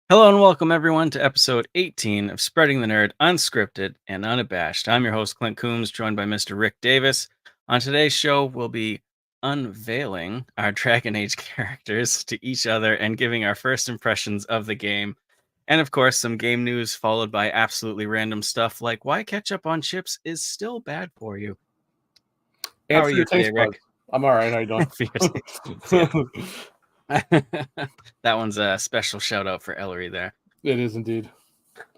Hello and welcome everyone to episode 18 of Spreading the Nerd Unscripted and Unabashed. I'm your host Clint Coombs, joined by Mr. Rick Davis. On today's show, we'll be unveiling our Dragon Age characters to each other and giving our first impressions of the game. And of course, some game news followed by absolutely random stuff like why ketchup on chips is still bad for you. How And are for your you today, taste buds. Rick? I'm all right. How you doing? For your taste buds, yeah. That one's a special shout out for Ellery there. It is indeed.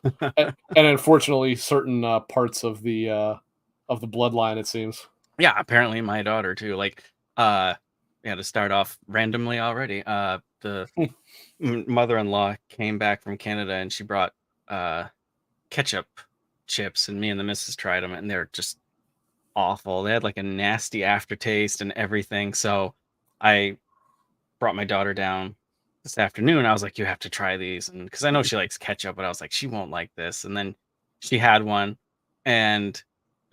And unfortunately, certain parts of the bloodline, it seems. Yeah, apparently my daughter too. Yeah, to start off randomly already. The mother-in-law came back from Canada and she brought ketchup chips, and me and the missus tried them, and they're just awful. They had like a nasty aftertaste and everything. So I brought my daughter down this afternoon. I was like, you have to try these, and because I know she likes ketchup, but I was like, she won't like this. And then she had one, and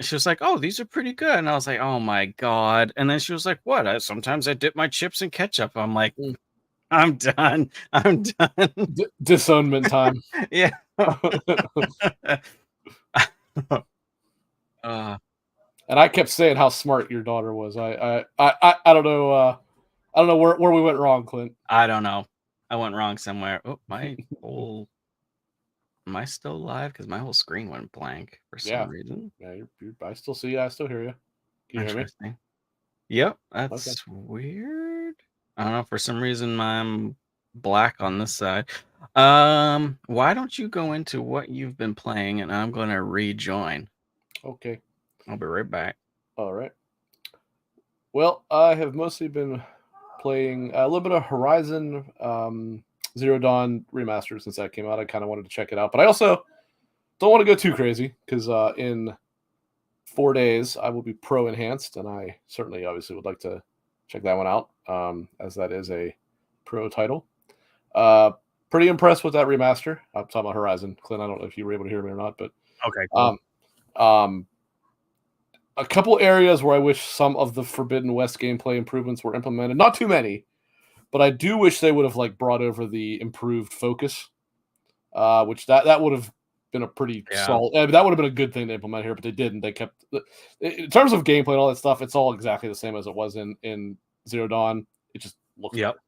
she was like, "Oh, these are pretty good." And I was like, "Oh my god!" And then she was like, "What? Sometimes I dip my chips in ketchup." I'm like, "I'm done. I'm done." Disownment time. Yeah. And I kept saying how smart your daughter was. I don't know. I don't know where we went wrong, Clint. I don't know. I went wrong somewhere. Oh, my whole. Am I still live? Because my whole screen went blank for some reason. Yeah, I still see you. I still hear you. Can you hear me? Yep, that's weird. I don't know. For some reason, I'm black on this side. Why don't you go into what you've been playing, and I'm going to rejoin. Okay. I'll be right back. All right. Well, I have mostly been playing a little bit of Horizon Zero Dawn Remastered since that came out. I kind of wanted to check it out, but I also don't want to go too crazy because in 4 days I will be pro enhanced, and I certainly obviously would like to check that one out as that is a pro title. Pretty impressed with that remaster. I'm talking about Horizon. Clint, I don't know if you were able to hear me or not, but okay, cool. A couple areas where I wish some of the Forbidden West gameplay improvements were implemented. Not too many, but I do wish they would have like brought over the improved focus, which that would have been a pretty solid. That would have been a good thing to implement here, but they didn't. They kept, in terms of gameplay and all that stuff, it's all exactly the same as it was in Zero Dawn. It just looks better.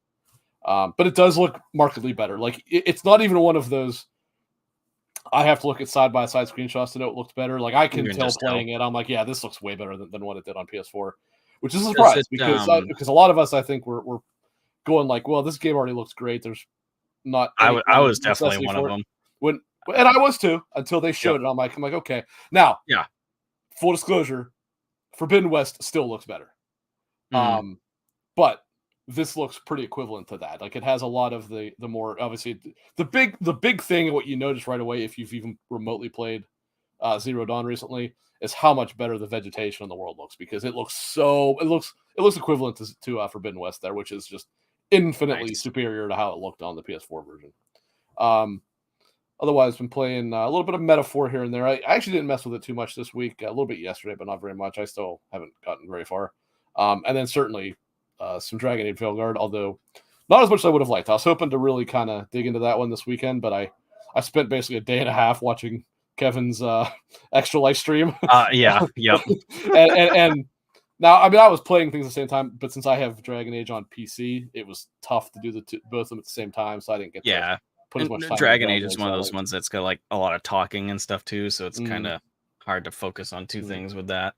But it does look markedly better. Like it's not even one of those. I have to look at side-by-side screenshots to know it looks better. Like I can tell playing it. I'm like, yeah, this looks way better than what it did on PS4, which is a surprise because a lot of us, I think, we're going like, well, this game already looks great. There's not. I was definitely one of them. And I was too until they showed it. I'm like, okay. Now, full disclosure, Forbidden West still looks better. But this looks pretty equivalent to that. Like it has a lot of the more obviously the big thing and what you notice right away if you've even remotely played Zero Dawn recently is how much better the vegetation in the world looks, because it looks equivalent to Forbidden West there, which is just infinitely superior to how it looked on the PS4 version. Otherwise, been playing a little bit of Metaphor here and there. I actually didn't mess with it too much this week. A little bit yesterday, but not very much. I still haven't gotten very far. And then certainly some Dragon Age Veilguard, although not as much as I would have liked. I was hoping to really kind of dig into that one this weekend, but I spent basically a day and a half watching Kevin's extra life stream. Yep. and now, I mean, I was playing things at the same time, but since I have Dragon Age on PC, it was tough to do both of them at the same time, so I didn't get to put as much time. Dragon Age is one of those ones that's got like a lot of talking and stuff too, so it's kind of hard to focus on two things with that.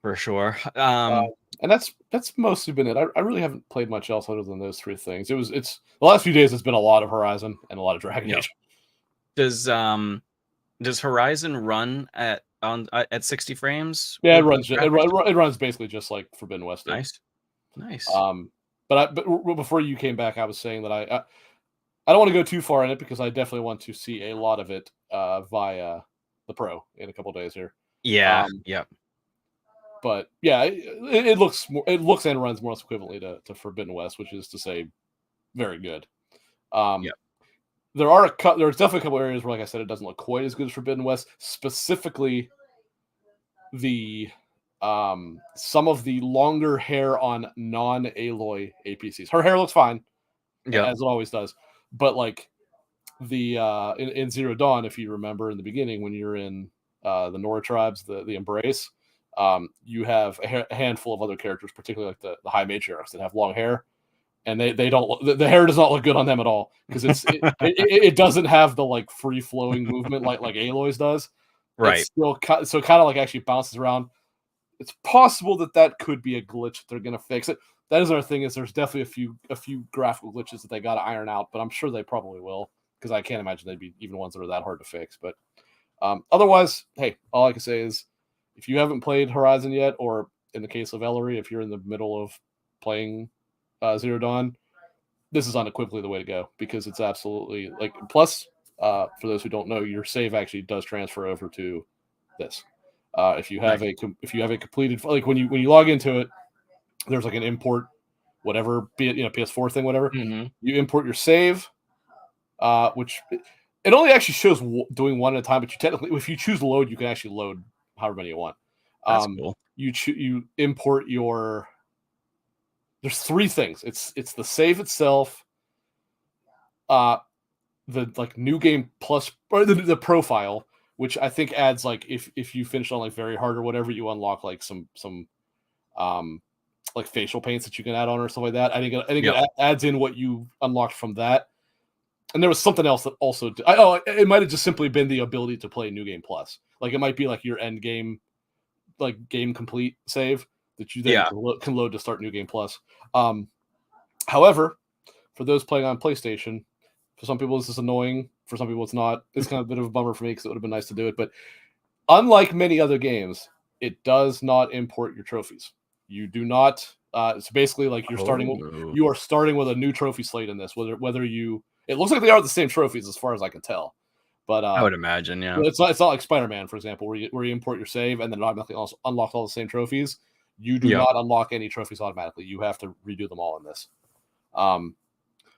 For sure. And that's mostly been it. I really haven't played much else other than those three things. It's the last few days. It's been a lot of Horizon and a lot of Dragon Age. Does Horizon run at 60 frames? Yeah, it runs basically just like Forbidden West. Nice. But before you came back, I was saying that I don't want to go too far in it because I definitely want to see a lot of it via the Pro in a couple days here. Yep. But yeah, it looks and runs more or less equivalently to Forbidden West, which is to say, very good. There's definitely a couple areas where, like I said, it doesn't look quite as good as Forbidden West. Specifically, the some of the longer hair on non-Aloy APCs. Her hair looks fine, as it always does. But like the in Zero Dawn, if you remember in the beginning when you're in the Nora tribes, the Embrace, you have a handful of other characters, particularly like the High Matriarchs that have long hair, and they don't the hair does not look good on them at all because it doesn't have the like free flowing movement like Aloy's does. It's Right. still so kind of like actually bounces around. It's possible that could be a glitch that they're gonna fix it. That is our thing. Is there's definitely a few graphical glitches that they got to iron out, but I'm sure they probably will because I can't imagine they'd be even ones that are that hard to fix. But otherwise, hey, all I can say is if you haven't played Horizon yet, or in the case of Ellery, if you're in the middle of playing Zero Dawn, this is unequivocally the way to go because it's absolutely like. Plus, for those who don't know, your save actually does transfer over to this. If you have a completed like when you log into it, there's like an import, whatever, be it PS4 thing, whatever. Mm-hmm. You import your save, which it only actually shows doing one at a time. But you technically, if you choose load, you can actually load however many you want. That's cool. You import your. There's three things. It's the save itself, the like new game plus or the profile, which I think adds like if you finish on like very hard or whatever, you unlock like some like facial paints that you can add on or stuff like that. I think it adds in what you unlocked from that. And there was something else that also it might have just simply been the ability to play New Game Plus. Like it might be like your end game, like game complete save that you then can load to start New Game Plus. However, for those playing on PlayStation, for some people this is annoying. For some people it's not. It's kind of a bit of a bummer for me because it would have been nice to do it. But unlike many other games, it does not import your trophies. You do not. It's basically like you are starting with a new trophy slate in this. Whether you, it looks like they are the same trophies as far as I can tell. But I would imagine, yeah. It's not like Spider-Man, for example, where you import your save and then automatically also unlock all the same trophies. You do not unlock any trophies automatically. You have to redo them all in this.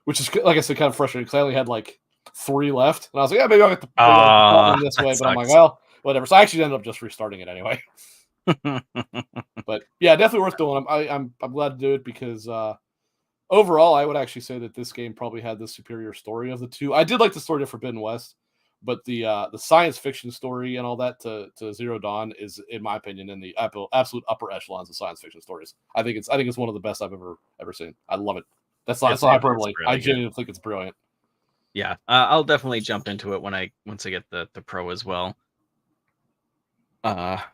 Which is, like I said, kind of frustrating because I only had like 3 left, and I was like, yeah, maybe I'll get the this way. But I'm like, well, whatever. So I actually ended up just restarting it anyway. But yeah, definitely worth doing. I'm glad to do it because overall, I would actually say that this game probably had the superior story of the two. I did like the story of Forbidden West, but the science fiction story and all that to Zero Dawn is, in my opinion, in the absolute upper echelons of science fiction stories. I think it's one of the best I've ever seen. I love it. That's not hyperbole. Really I genuinely think it's brilliant. Yeah, I'll definitely jump into it once I get the pro as well.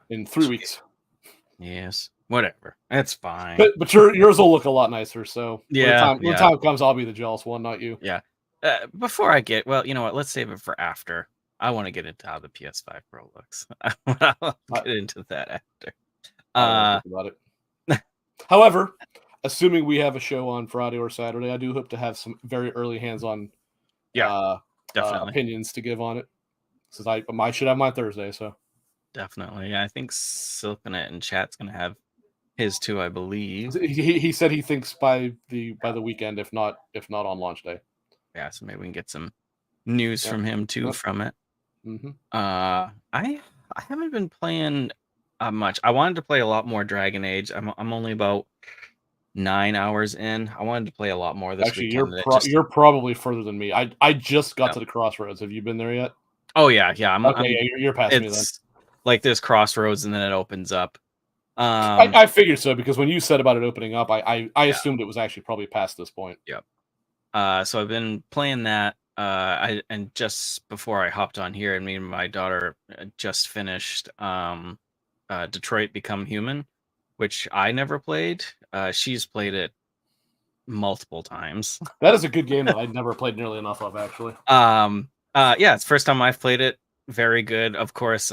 In 3 weeks. Yes, whatever. That's fine. But yours will look a lot nicer. So yeah, when the time comes, I'll be the jealous one, not you. Yeah. Before I get, well, you know what? Let's save it for after. I want to get into how the PS5 Pro looks. I'll get into that after. About it. However, assuming we have a show on Friday or Saturday, I do hope to have some very early hands-on definitely opinions to give on it. Since I should have mine Thursday, so definitely. Yeah, I think Silkanet in chat's gonna have his too, I believe. He said he thinks by the weekend, if not on launch day. Yeah, so maybe we can get some news from him too from it. Mm-hmm. I haven't been playing much. I wanted to play a lot more Dragon Age. I'm only about 9 hours in. I wanted to play a lot more this weekend. You're probably further than me. I just got to the crossroads. Have you been there yet? Oh yeah. You're past me then. Like there's crossroads and then it opens up. I figured so because when you said about it opening up, I assumed it was actually probably past this point. Yep. So I've been playing that. And just before I hopped on here, and me and my daughter just finished Detroit Become Human, which I never played. She's played it multiple times. That is a good game that I'd never played nearly enough of, actually. Yeah, it's the first time I've played it. Very good. Of course,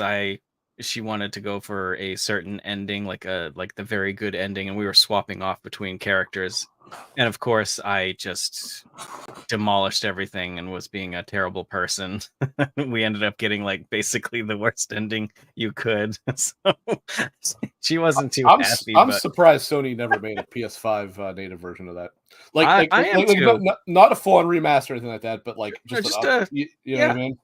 she wanted to go for a certain ending, like the very good ending, and we were swapping off between characters. And of course, I just demolished everything and was being a terrible person. We ended up getting like basically the worst ending you could. So she wasn't too happy. I'm surprised Sony never made a PS5 native version of that. I am too. Not a full-on remaster or anything like that, but like just you know what I mean?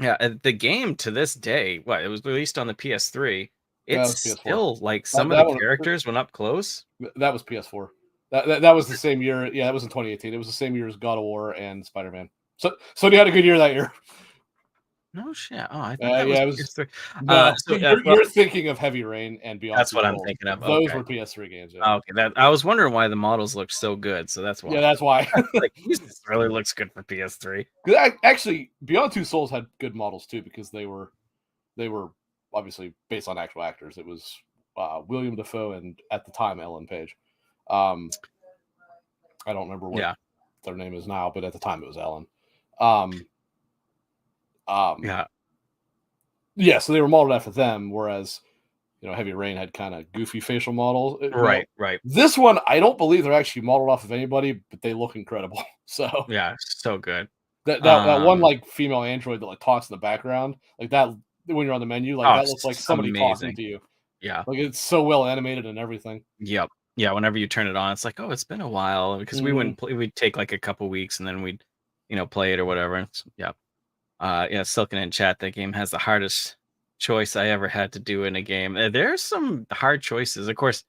Yeah, the game to this day, it was released on the PS3. It's still like some of the characters went up close. That was PS4. That was the same year. Yeah, that was in 2018. It was the same year as God of War and Spider-Man. So you had a good year that year. No shit. Oh, I thought that was Yeah, it was. PS3. No, So well, you're thinking of Heavy Rain and Beyond that's Two what I'm Souls. thinking of. Those Okay. were PS3 games. Yeah. Okay. That I was wondering why the models look so good. So that's why. Yeah, that's why. Like, this really looks good for PS3. Actually, Beyond Two Souls had good models too because they were obviously based on actual actors. It was William Dafoe and at the time Ellen Page. I don't remember what their name is now, but at the time it was Ellen. Yeah, so they were modeled after them, whereas Heavy Rain had kind of goofy facial models. Right. This one, I don't believe they're actually modeled off of anybody, but they look incredible. So yeah, so good. that one like female android that like talks in the background, like that when you're on the menu, like that looks like somebody talking to you. Yeah, like it's so well animated and everything. Yep. Yeah, whenever you turn it on, it's like, oh, it's been a while because we wouldn't play. We'd take like a couple weeks and then we'd, play it or whatever. Yeah. Silken in chat. That game has the hardest choice I ever had to do in a game. There's some hard choices. Of course,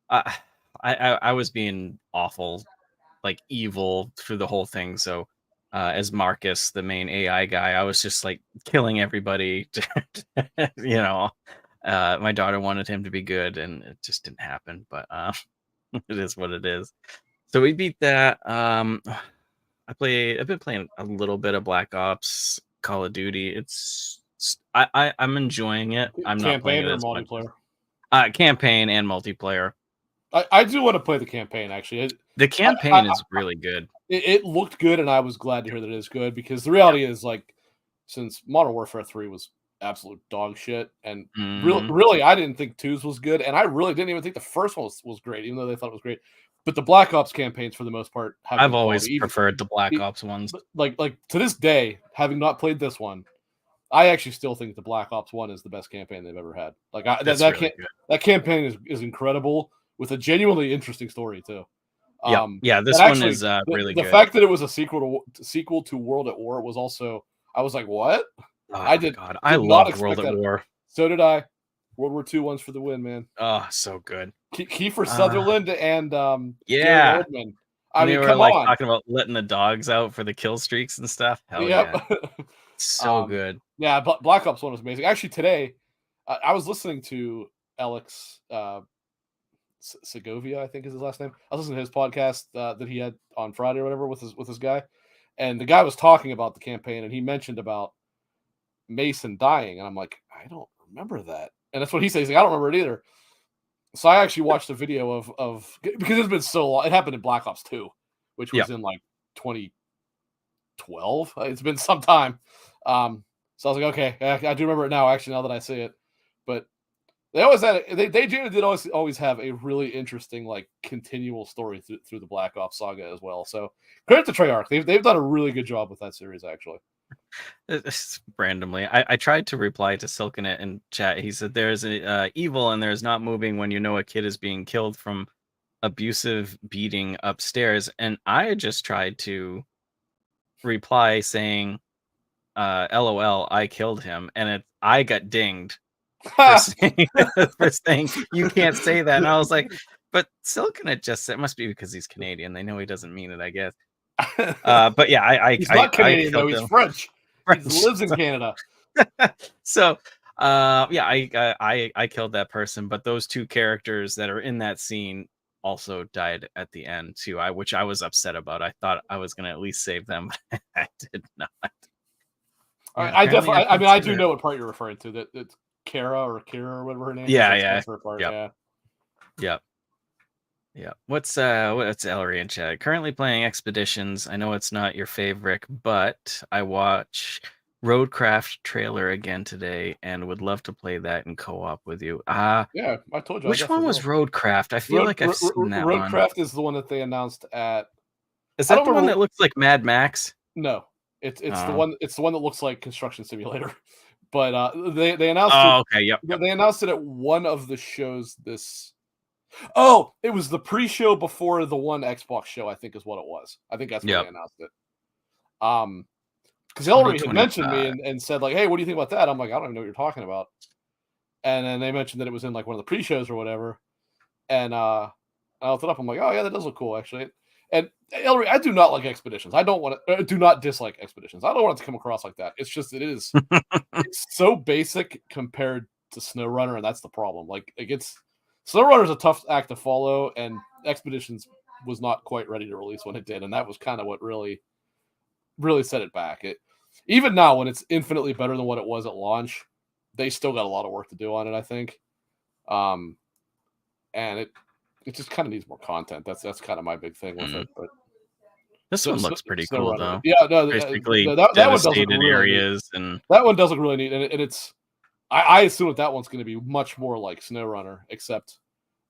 I was being awful, like evil through the whole thing. So, as Marcus, the main AI guy, I was just like killing everybody. My daughter wanted him to be good, and it just didn't happen. But it is what it is. So we beat that. I've been playing a little bit of Black Ops, Call of Duty. I'm enjoying it. I'm not playing it as multiplayer. Campaign and multiplayer. I do want to play the campaign actually. The campaign is really good. It looked good, and I was glad to hear that it is good because the reality is like since Modern Warfare 3 was absolute dog shit, and really I didn't think 2's was good, and I really didn't even think the first one was great, even though they thought it was great. But the Black Ops campaigns, for the most part, I've always preferred the Black Ops ones. Like to this day, having not played this one, I actually still think the Black Ops 1 is the best campaign they've ever had. Like that campaign is incredible with a genuinely interesting story too. This one is really good. The fact that it was a sequel to World at War was also. I was like, what? Oh, I love World at War. So did I. World War II ones for the win, man. Oh, so good. Kiefer Sutherland and Gary Oldman. They were like talking about letting the dogs out for the kill streaks and stuff. Hell yeah. So good. Yeah, Black Ops 1 was amazing. Actually, today I was listening to Alex Segovia, I think is his last name. I was listening to his podcast that he had on Friday or whatever with his guy, and the guy was talking about the campaign, and he mentioned about Mason dying, and I'm like, I don't remember that, and that's what he says. He's like, I don't remember it either. So I actually watched a video of because it's been so long. It happened in Black Ops 2, which was in like 2012. It's been some time. So I was like, okay, I do remember it now. Actually, now that I see it, but they always had they did always have a really interesting like continual story through the Black Ops saga as well. So credit to Treyarch. They've done a really good job with that series actually. Randomly, I tried to reply to Silkenet in chat. He said there's evil and there's not moving when you know a kid is being killed from abusive beating upstairs, and I just tried to reply saying LOL, I killed him, and I got dinged for saying you can't say that, and I was like, but Silkenet just said, it must be because he's Canadian, they know he doesn't mean it, I guess. But yeah, he's not Canadian though, he's French. He lives in Canada. So I killed that person, but those two characters that are in that scene also died at the end too, which I was upset about. I thought I was gonna at least save them, but I did not. I definitely I do know what part you're referring to, that it's Kara or whatever her name is. Yeah. Part, Yep. What's Ellery in chat? Currently playing Expeditions. I know it's not your favorite, but I watch Roadcraft trailer again today and would love to play that in co-op with you. Yeah, I told you. Which one was Roadcraft? I feel like I've seen that one. Roadcraft is the one that they announced at. Is that the one that looks like Mad Max? No, it's the one. It's the one that looks like Construction Simulator. But they announced. Oh, okay, yep. They announced it at one of the shows this. Oh, it was the pre-show before the one Xbox show, I think is what it was. I think that's when they announced it. Because Ellery had mentioned me and said like, "Hey, what do you think about that?" I'm like, "I don't even know what you're talking about." And then they mentioned that it was in like one of the pre-shows or whatever. And I looked it up. I'm like, "Oh yeah, that does look cool, actually." And Ellery, I do not like expeditions. I don't want to. Do not dislike expeditions. I don't want it to come across like that. It's just it's so basic compared to SnowRunner, and that's the problem. Like it's SnowRunner is a tough act to follow, and Expeditions was not quite ready to release when it did, and that was kind of what really set it back. Even now, when it's infinitely better than what it was at launch, they still got a lot of work to do on it, I think. And it just kind of needs more content. That's kind of my big thing with it. But this one looks pretty cool, though. Yeah, no, basically that one does look devastated really areas, neat. and that one does look really neat. And it's I assume that one's going to be much more like SnowRunner, except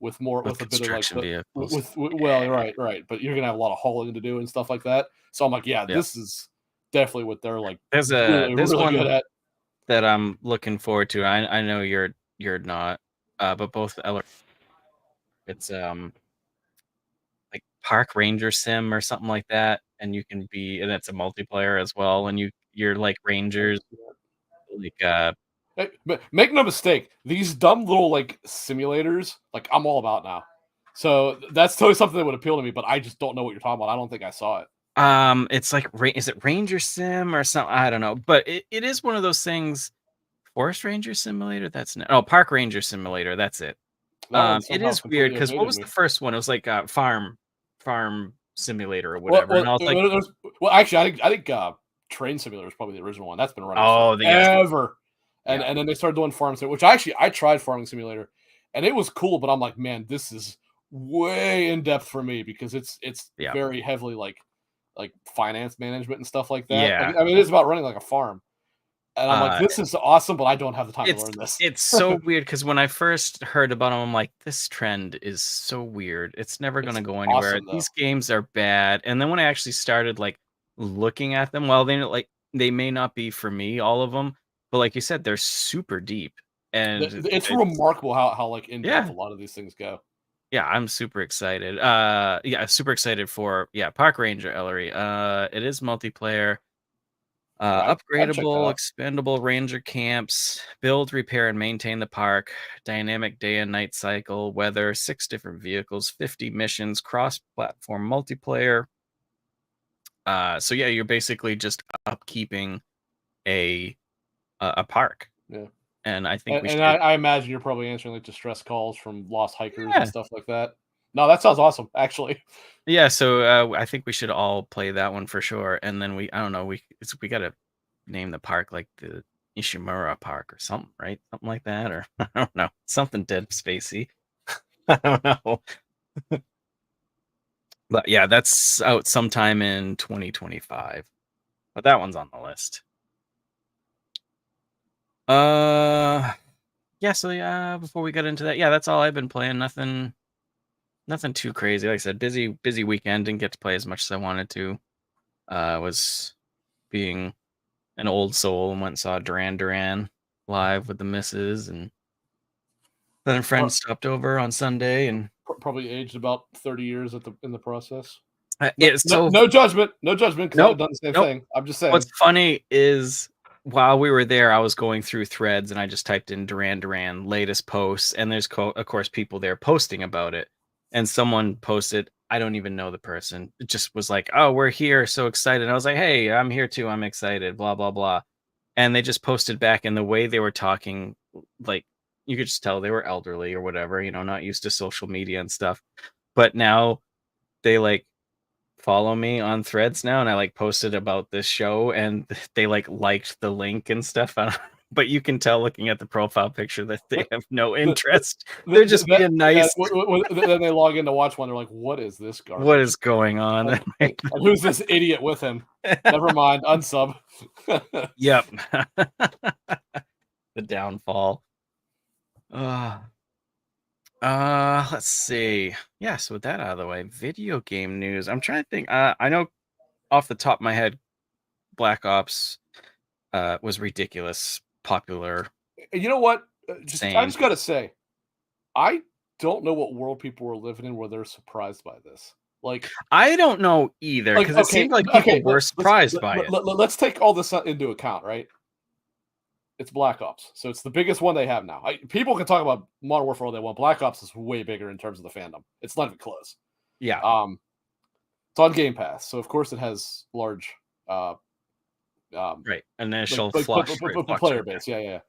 with a bit of like vehicles. Well, right. But you're gonna have a lot of hauling to do and stuff like that. So I'm like, this is definitely what they're like. There's really one good at that I'm looking forward to. I know you're not, but both it's like Park Ranger Sim or something like that, and you can be, and it's a multiplayer as well, and you're like rangers, like But make no mistake, these dumb little like simulators, like I'm all about now. So that's totally something that would appeal to me, but I just don't know what you're talking about. I don't think I saw it. It's like, is it Ranger Sim or something? I don't know, but it is one of those things. Forest Ranger Simulator. Park Ranger Simulator. That's it. It is weird because what was the first one? It was like farm simulator or whatever. And I was like, actually, I think Train Simulator is probably the original one. That's been running forever. And then they started doing farm simulator, which I tried Farming Simulator, and it was cool. But I'm like, man, this is way in depth for me because it's very heavily like finance management and stuff like that. Yeah, I mean, it is about running like a farm. And I'm like, this is awesome, but I don't have the time to learn this. It's so weird because when I first heard about them, I'm like, this trend is so weird. It's never going to go anywhere. Awesome, these games are bad. And then when I actually started like looking at them, well, they may not be for me, all of them, but like you said, they're super deep. And it's remarkable how like in depth a lot of these things go. Yeah, I'm super excited. Super excited for Park Ranger Ellery. It is multiplayer. Upgradable, expandable ranger camps, build, repair, and maintain the park, dynamic day and night cycle, weather, 6 different vehicles, 50 missions, cross-platform multiplayer. So you're basically just upkeeping a park. Yeah. And I think I imagine you're probably answering like distress calls from lost hikers and stuff like that. No, that sounds awesome, actually. Yeah, so I think we should all play that one for sure. And then we got to name the park like the Ishimura Park or something, right? Something like that, or I don't know, something dead spacey. I don't know. But yeah, that's out sometime in 2025. But that one's on the list. So before we get into that, that's all I've been playing. Nothing too crazy. Like I said, busy weekend. Didn't get to play as much as I wanted to. Was being an old soul and went and saw Duran Duran live with the missus, and then a friend stopped over on Sunday and probably aged about 30 years in the process. No judgment, because I've done the same thing. I'm just saying. What's funny is while we were there, I was going through threads and I just typed in Duran Duran latest posts, and there's of course people there posting about it. And someone posted, I don't even know the person. It just was like, oh, we're here. So excited. And I was like, hey, I'm here too. I'm excited, blah, blah, blah. And they just posted back, and the way they were talking, like you could just tell they were elderly or whatever, not used to social media and stuff. But now they like follow me on threads now, and I like posted about this show, and they liked the link and stuff. But you can tell looking at the profile picture that they have no interest. They're just being nice. Then they log in to watch one. They're like, what is this garbage? What is going on? And who's this idiot with him? Never mind. Unsub. Yep. The downfall. Let's see. Yeah, so with that out of the way, video game news. I'm trying to think. I know off the top of my head, Black Ops was ridiculous popular. You know what? I just gotta say, I don't know what world people were living in where they're surprised by this. Like, I don't know either, because it seemed like people were surprised by it. Let's take all this into account, right? It's Black Ops, so it's the biggest one they have now. People can talk about Modern Warfare all they want. Black Ops is way bigger in terms of the fandom. It's not even close. Yeah. So It's on Game Pass, so of course it has large Right. Initial player base. Yeah.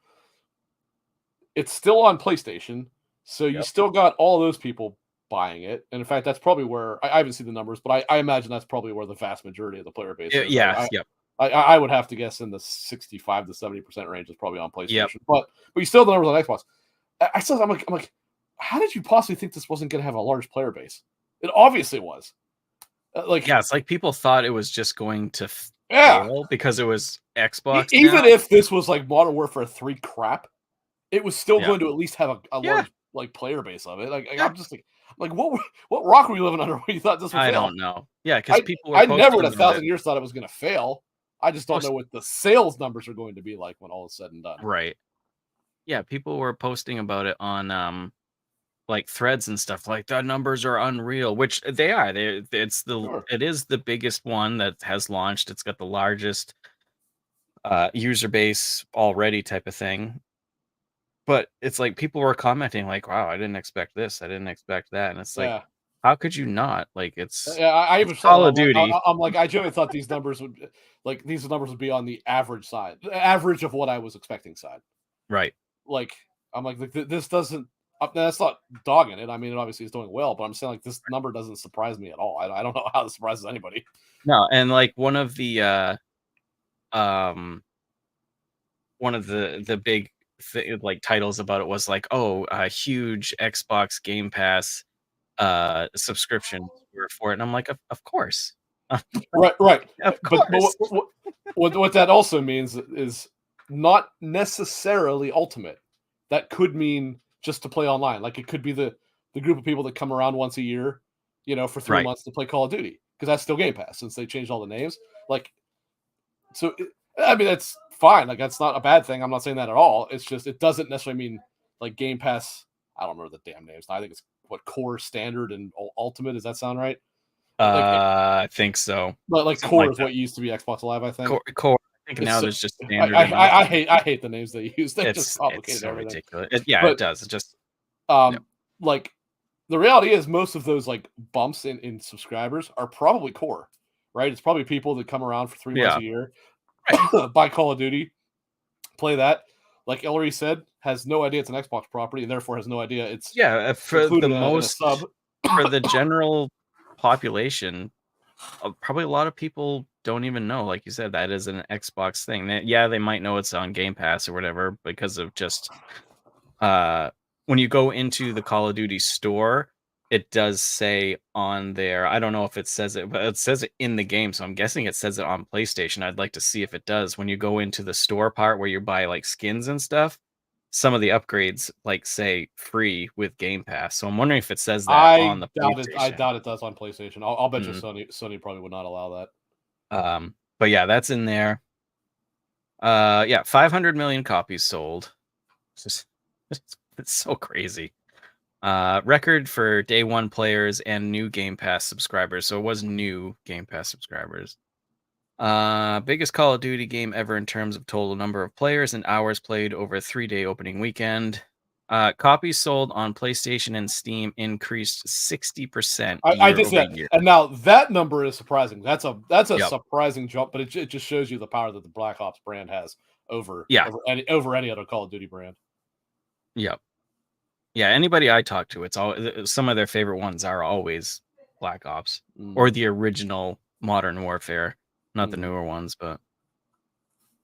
It's still on PlayStation, so you Yep. still got all those people buying it. And in fact, that's probably where I haven't seen the numbers, but I imagine that's probably where the vast majority of the player base is. Yeah. Yep. I would have to guess in the 65 to 70% range is probably on PlayStation. Yep. But you still have the numbers on Xbox. I'm like, how did you possibly think this wasn't going to have a large player base? It obviously was. It's like people thought it was just going to Yeah, fail because it was Xbox. even if this was like Modern Warfare 3 crap, it was still Yeah. going to at least have a Yeah. large like player base of it. Yeah. I'm just like what rock were you living under when you thought this would fail? I don't know. Yeah, because people were I never in posting a about thousand it. years thought it was going to fail. I just don't know what the sales numbers are going to be like when all is said and done. Right. Yeah, people were posting about it on like threads and stuff like the numbers are unreal, which they are. It is the biggest one that has launched. It's got the largest user base already type of thing. But it's like people were commenting like, wow, I didn't expect this. I didn't expect that. And it's like, Yeah. how could you not? Like it's Yeah, I even Call of Duty. I'm like, I genuinely thought these numbers would be on the average side, the average of what I was expecting side. Right. Like, I'm like, this doesn't. That's not dogging it. I mean, it obviously is doing well, but I'm saying like this number doesn't surprise me at all. I don't know how this surprises anybody. No, and like one of the big like titles about it was like, oh, a huge Xbox Game Pass subscription for it, and I'm like, of course. Right. Of But course. what that also means is not necessarily ultimate. That could mean just to play online. Like it could be the group of people that come around once a year, for 3 Right. months to play Call of Duty, because that's still Game Pass since they changed all the names. Like, so I mean that's fine. Like that's not a bad thing. I'm not saying that at all. It's just it doesn't necessarily mean like Game Pass. I don't remember the damn names. I think it's what Core, Standard, and Ultimate. Does that sound right? I think so. But like Something Core like is that. what used to be Xbox Live, I think. Core. I think now It's- there's just standard. I hate the names they use. They just it's complicated so everything. ridiculous. But, It does. It just like the reality is most of those like bumps in subscribers are probably Core, right? It's probably people that come around for 3 months a year, buy Call of Duty, play that. Like Ellery said, has no idea it's an Xbox property and therefore has no idea it's for the in a sub. for the general population. Probably a lot of people don't even know, like you said, that is an Xbox thing. They might know it's on Game Pass or whatever because of just when you go into the Call of Duty store, it does say on there. I don't know if it says it, but it says it in the game, so I'm guessing it says it on PlayStation. I'd like to see if it does. When you go into the store part where you buy like skins and stuff, some of the upgrades like say free with Game Pass. So I'm wondering if it says that on the PlayStation. I doubt it does on PlayStation. I'll bet you Sony probably would not allow that. But yeah, that's in there. 500 million copies sold. It's so crazy. Record for day one players and new Game Pass subscribers. So it was new Game Pass subscribers. Biggest Call of Duty game ever in terms of total number of players and hours played over a 3-day opening weekend. Copies sold on PlayStation and Steam increased 60%. I just said, and now that number is surprising. That's a surprising jump, but it just shows you the power that the Black Ops brand has over any other Call of Duty brand. Yep. Yeah, anybody I talk to, it's all some of their favorite ones are always Black Ops or the original Modern Warfare, not the newer ones. But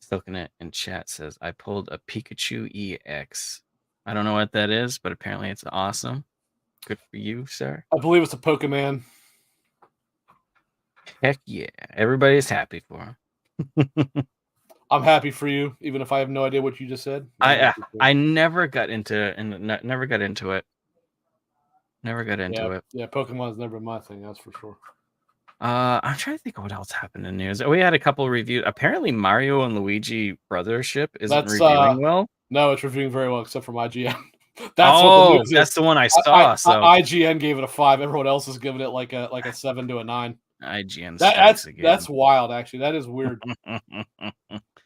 Silken in chat says I pulled a Pikachu EX. I don't know what that is, but apparently it's awesome. Good for you, sir. I believe it's a Pokemon. Heck yeah, everybody's happy for him. I'm happy for you, even if I have no idea what you just said. I never got into it. Never got into it. Yeah, Pokemon's never been my thing, that's for sure. I'm trying to think of what else happened in news. We had a couple of reviews. Apparently, Mario and Luigi Brothership isn't reviewing well. No, it's reviewing very well, except for IGN. That's the one I saw. So IGN gave it a 5. Everyone else is giving it like a 7 to a 9. IGN. That's wild. Actually, that is weird.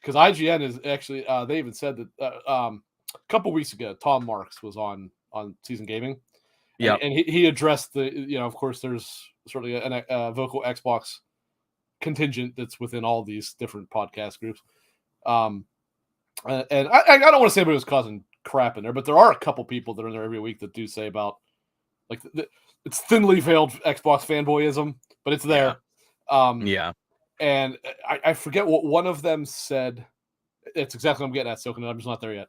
Because IGN is actually they even said that a couple weeks ago, Tom Marks was on Season Gaming. Yeah, and he addressed the of course there's sort of a vocal Xbox contingent that's within all these different podcast groups. And I don't want to say anybody was causing crap in there, but there are a couple people that are in there every week that do say about like it's thinly veiled Xbox fanboyism, but it's there. Yeah. And I forget what one of them said. It's exactly what I'm getting at, Silken. I'm just not there yet.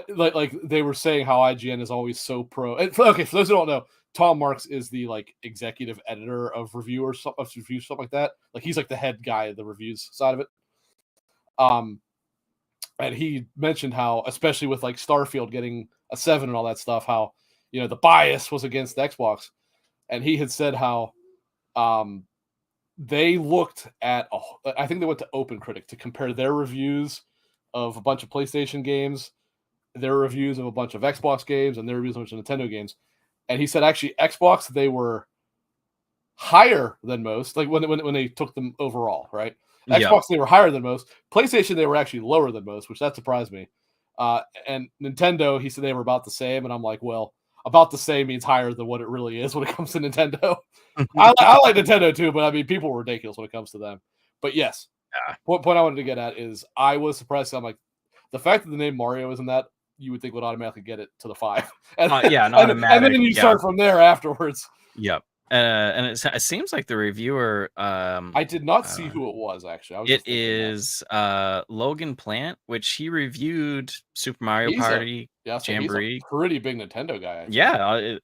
Like they were saying how IGN is always so pro. Okay, for those who don't know, Tom Marks is the like executive editor of reviews, stuff like that. Like he's like the head guy of the reviews side of it. And he mentioned how, especially with like Starfield getting a 7 and all that stuff, how the bias was against Xbox, and he had said how they looked at I think they went to OpenCritic to compare their reviews of a bunch of PlayStation games, their reviews of a bunch of Xbox games, and their reviews of a bunch of Nintendo games. And he said actually Xbox, they were higher than most, like when they took them overall, right? Xbox, they were higher than most. PlayStation, they were actually lower than most, which that surprised me. And Nintendo, he said they were about the same, and I'm like, well, about the same means higher than what it really is when it comes to Nintendo. I like Nintendo too, but I mean, people are ridiculous when it comes to them. But yes, point I wanted to get at is I was surprised. I'm like, the fact that the name Mario is in that, you would think would automatically get it to the 5. And, automatic. And then you start from there afterwards. Yep. And it seems like the reviewer. I did not see who it was actually. It is Logan Plant, which he reviewed Super Mario Party, Jamboree. He's a pretty big Nintendo guy.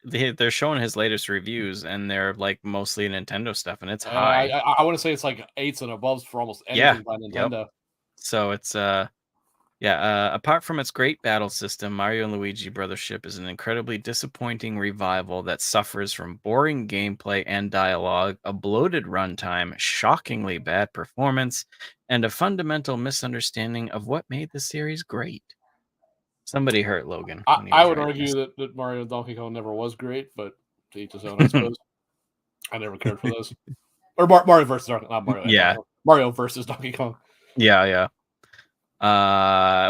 They're showing his latest reviews, and they're like mostly Nintendo stuff, and it's high. I want to say it's like 8s and above for almost anything by Nintendo. Yep. So it's apart from its great battle system, Mario and Luigi Brothership is an incredibly disappointing revival that suffers from boring gameplay and dialogue, a bloated runtime, shockingly bad performance, and a fundamental misunderstanding of what made the series great. Somebody hurt Logan. I would argue that Mario and Donkey Kong never was great, but to each his own, I suppose. I never cared for those. Or Mario versus Donkey Kong, not Mario. Mario versus Donkey Kong. Yeah.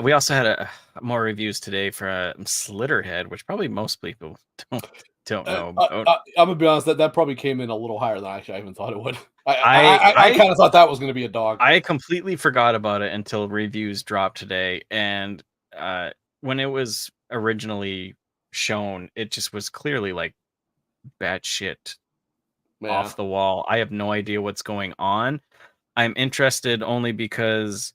We also had more reviews today for Slitterhead, which probably most people don't know. I'm gonna be honest, that probably came in a little higher than I even thought it would. I kind of thought that was going to be a dog. I completely forgot about it until reviews dropped today, and when it was originally shown, it just was clearly like bad shit, off the wall. I have no idea what's going on. I'm interested only because.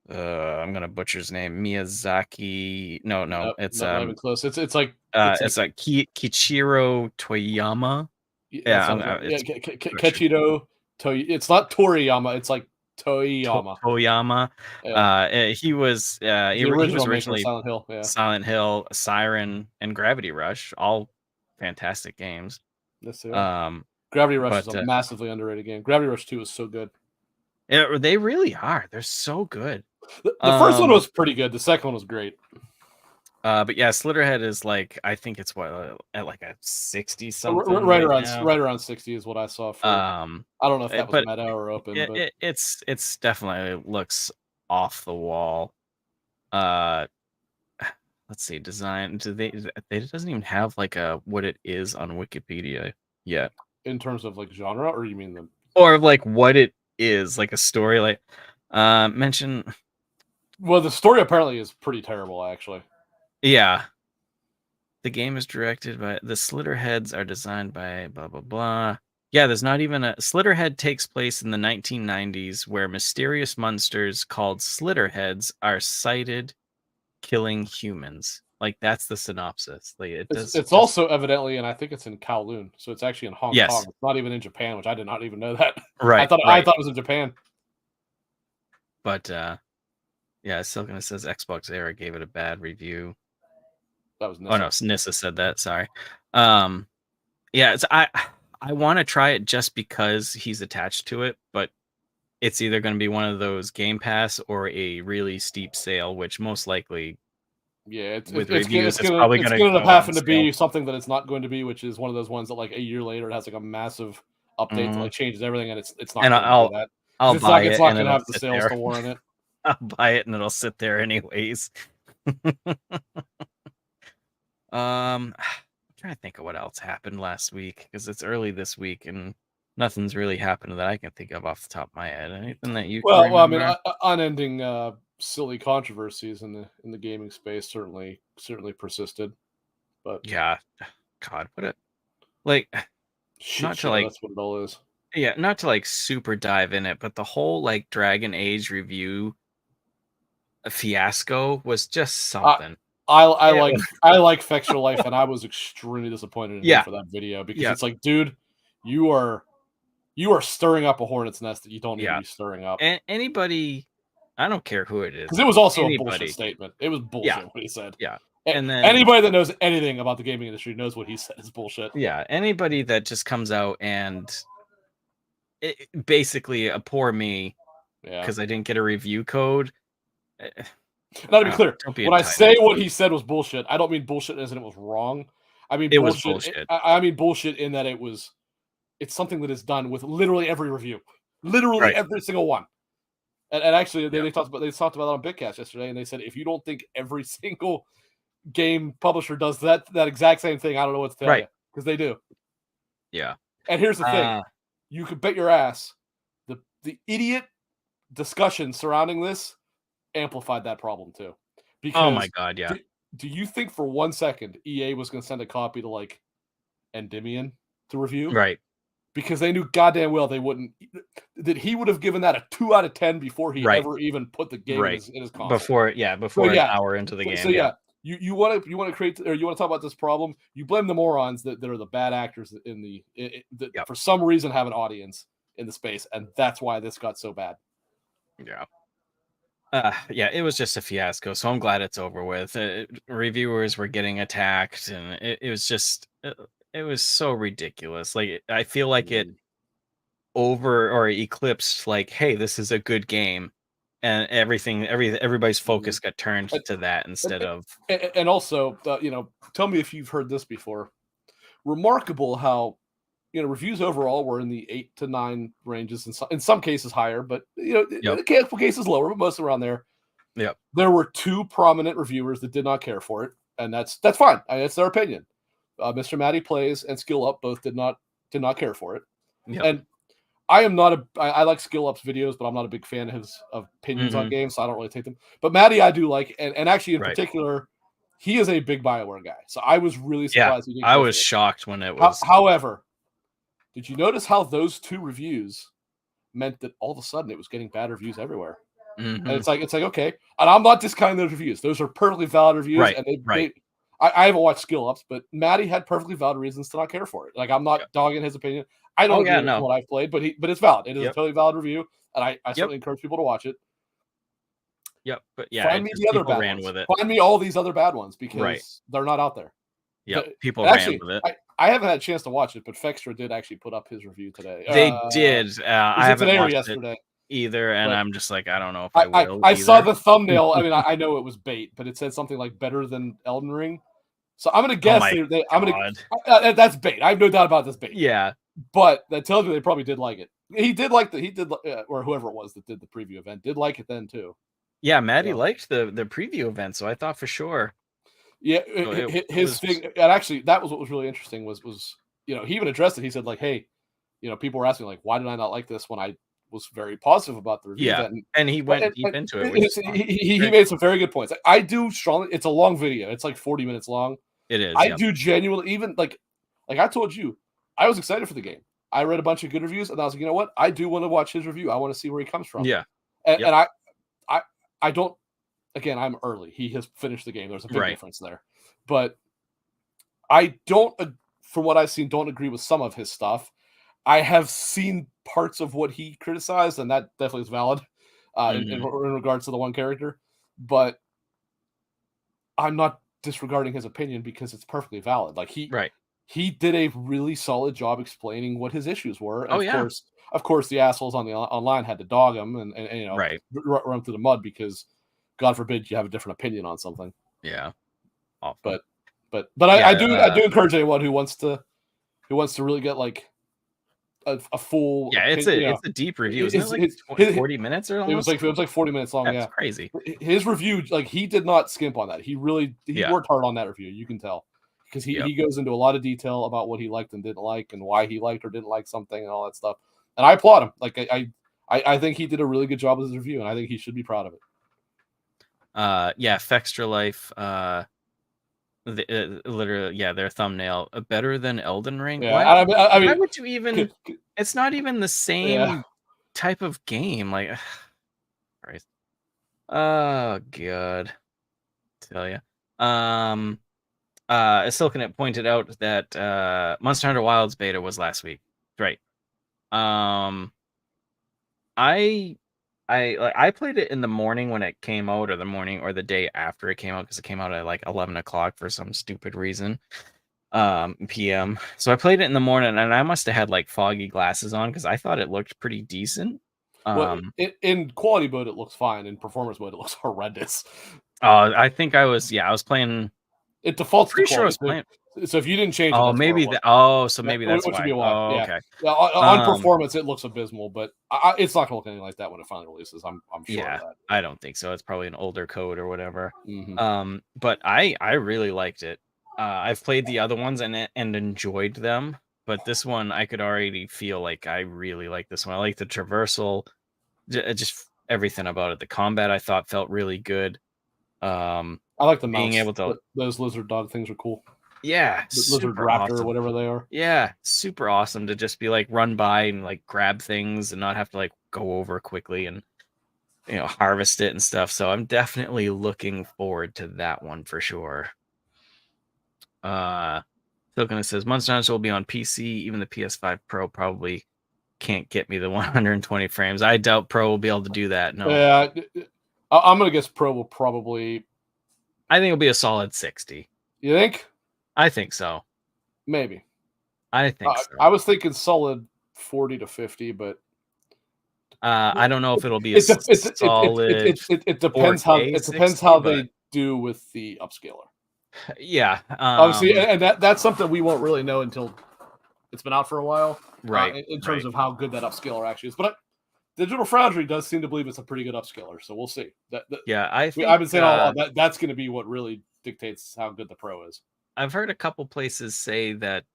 I'm gonna butcher his name. Miyazaki. No, it's not even close. It's like Kichiro Toyama. Kechiro It's not Toriyama. It's like Toyama. Toyama. He was originally Silent Hill, Silent Hill, Siren, and Gravity Rush. All fantastic games. Yes, Gravity Rush is a massively underrated game. Gravity Rush 2 is so good. They really are. They're so good. The first one was pretty good. The second one was great. But yeah, Slitterhead is like, I think it's at like a 60 something. Right around 60 is what I saw. I don't know if that was meta or open. It's definitely looks off the wall. Let's see, design. It doesn't even have like what it is on Wikipedia yet. In terms of like genre, or you mean or like what it is, like a story, like mention. Well, the story apparently is pretty terrible, actually. Yeah. The game is directed by the Slitterheads are designed by blah blah blah. Yeah, there's not even a Slitterhead takes place in the 1990s, where mysterious monsters called Slitterheads are sighted killing humans. Like that's the synopsis. Like it's also evidently, and I think it's in Kowloon, so it's actually in Hong Kong. It's not even in Japan, which I did not even know that. Right. I thought it was in Japan. But yeah, Silken says Xbox Era gave it a bad review. That was Nissa. Oh no, Nissa said that. Sorry. Yeah, I want to try it just because he's attached to it, but it's either going to be one of those Game Pass or a really steep sale, which most likely. Yeah, it's probably going to end up having to be something that it's not going to be, which is one of those ones that like a year later it has like a massive update that like changes everything, and it's not. And I'll buy it. It's not going to have the sales to warrant it. I'll buy it and it'll sit there anyways. I'm trying to think of what else. else happened last week because it's early this week and nothing's really happened that I can think of off the top of my head. Anything that you can Well, I mean, remember? unending silly controversies in the gaming space certainly persisted, but Yeah. God, what a like shit not to show. like That's what it all is. yeah, not to like super dive in it, but the whole like Dragon Age review fiasco was just I something. I It like was, I like Fextra Life, and I was extremely disappointed in him yeah, for that video because yeah, it's like, dude, you are stirring up a hornet's nest that you don't need to yeah. be stirring up. And anybody, I don't care who it Because is, it was also a bullshit anybody, statement. It was yeah, bullshit what he said. yeah. And then Anybody that knows anything about the gaming industry knows what he said is bullshit. yeah, anybody that just comes out and basically a poor me Yeah. because I didn't get a review code. eh, Now, to be clear, don't be when I say entitled. what he said was bullshit, I don't mean bullshit as in it was wrong. I mean It was bullshit. bullshit. I mean bullshit in that it's something that is done with literally every review, literally Right. every single one. And actually, Yeah. they talked about it on Bitcast yesterday, and they said if you don't think every single game publisher does that exact same thing, I don't know what to tell you Right. because they do. Yeah. And here's the thing: Uh, you could bet your ass the idiot discussion surrounding this amplified that problem too. oh my Because God. Yeah. do you think for 1 second EA was going to send a copy to like Endymion to review? Right. Because they knew goddamn well they wouldn't. That he would have given that a 2 out of 10 before he Right. ever even put the game Right. in his console. Before So an yeah, hour into the game. so yeah, you want to create or you want to talk about this problem? You blame the morons that are the bad actors in that Yep. for some reason have an audience in the space, and that's why this got so bad. Yeah. Yeah, it was just a fiasco. So I'm glad it's over with. Reviewers were getting attacked, and it was just it was so ridiculous. Like I feel like it over or eclipsed. Like, hey, this is a good game, and everybody's Mhm. focus got turned to that instead of And also, tell me if you've heard this before. Remarkable how reviews overall were in the 8 to 9 ranges, in some cases higher, but in yep, a couple cases lower, but most around there. yep, There were 2 prominent reviewers that did not care for it, and that's fine. I mean, that's their opinion. Mr. Matty Plays and Skill Up both did not care for it, yep. and I am not I like Skill Up's videos, but I'm not a big fan of his opinions on Hmm. games, so I don't really take them. But Matty, I do like, and actually in Right. particular, he is a big BioWare guy, so I was really Yeah, surprised he didn't I care was for it. shocked when it was. However, did you notice how those 2 reviews meant that all of a sudden it was getting bad reviews everywhere? And Mhm. it's like okay, and I'm not discounting those reviews; those are perfectly valid reviews, Right, and right. I haven't watched Skill Ups, but Matty had perfectly valid reasons to not care for it. Like I'm Yep. not dogging his opinion. I don't Oh agree yeah, with it from no. what I've played, but it's valid. It is a Yep, totally valid review, and I yep, certainly encourage people to watch it. yep. But yeah, Find it me just the other people bad ran ones. with it. Find me all these other bad ones Right. because they're not out there. Yep. People And ran actually, with it. I haven't had a chance to watch it, but Fextra did actually put up his review today. They did. I Was it haven't today or watched it yesterday? either, and But I'm just like, I don't know if I will I saw either. the thumbnail. I mean, I know it was bait, but it said something like better than Elden Ring. So I'm gonna Oh guess my I'm gonna God. that's bait. I have no doubt about this bait. Yeah. But that tells me they probably did like it. He did or whoever it was that did the preview event did like it then too. Yeah, Maddie So liked the preview event, so I thought for sure. yeah, So it his was thing, and actually that was what was really interesting was he even addressed it. He said like, hey, people were asking like, why did I not like this when I was very positive about the review yeah, event? and he went deep And into it, which is fun. he Great. made some very good points. I do strongly. It's a long video. It's like 40 minutes long. It is, I yep. do genuinely even like I told you, I was excited for the game. I read a bunch of good reviews, and I was like, you know what? I do want to watch his review. I want to see where he comes from. Yeah. And, Yep. I don't. Again, I'm early. He has finished the game. There's a big Right. difference there, but I don't, from what I've seen, don't agree with some of his stuff. I have seen parts of what he criticized, and that definitely is valid in Mhm. regards to the one character. But I'm not disregarding his opinion because it's perfectly valid. Like Right. he did a really solid job explaining what his issues were, and Oh, yeah. of course, the assholes on the online had to dog him and Right. run through the mud because, God forbid, you have a different opinion on something. Yeah. Awful. But Yeah, I do encourage anyone who wants to really get like a full yeah, it's a deep review. Isn't it like his 40 minutes or it was almost? like 40 minutes long. That's Yeah, crazy. his review, like he did not skimp on that. He Yeah. worked hard on that review. You can tell because he goes into a lot of detail about what he liked and didn't like, and why he liked or didn't like something, and all that stuff. And I applaud him. Like I think he did a really good job with his review, and I think he should be proud of it. Fextra Life. Literally, their thumbnail better than Elden Ring. Yeah, Why I mean, why would you even? It's not even the same type of game. Like, Christ. Oh God, tell you. Silkanet pointed out that Monster Hunter Wilds beta was last week. Right. I played it in the morning when it came out, or the morning or the day after it came out, because it came out at like 11 o'clock for some stupid reason. PM. So I played it in the morning, and I must have had like foggy glasses on because I thought it looked pretty decent. Well, in quality mode it looks fine. In performance mode it looks horrendous. I think I was playing. It defaults to Pretty sure I was quality. playing. So if you didn't change it, Oh, that's maybe that. So maybe that's why. Oh, yeah. okay. Yeah, on performance it looks abysmal, but it's not going to look anything like that when it finally releases. I'm sure of that. I don't think so. It's probably an older code or whatever. Mm-hmm. But I really liked it. I've played the other ones and enjoyed them, but this one I could already feel like I really like this one. I like the traversal, just everything about it. The combat I thought felt really good. I like the being mouse. able to those lizard dog things are cool. Yeah, lizard raptor or whatever they are. Yeah, super awesome to just be like run by and like grab things and not have to like go over quickly and harvest it and stuff. So I'm definitely looking forward to that one for sure. Silken says Monster Hunter will be on PC. Even the PS5 Pro probably can't get me the 120 frames. I doubt Pro will be able to do that. No. Yeah, I'm gonna guess Pro will probably. I think it'll be a solid 60. You think? I think so. Maybe. I think so. I was thinking solid 40 to 50, but I don't know if it'll be a solid. It depends how they do with the upscaler. Yeah, obviously, and that's something we won't really know until it's been out for a while, right? In terms of how good that upscaler actually is, but Digital Foundry does seem to believe it's a pretty good upscaler, so we'll see. I've been saying all that. That's going to be what really dictates how good the Pro is. I've heard a couple places say that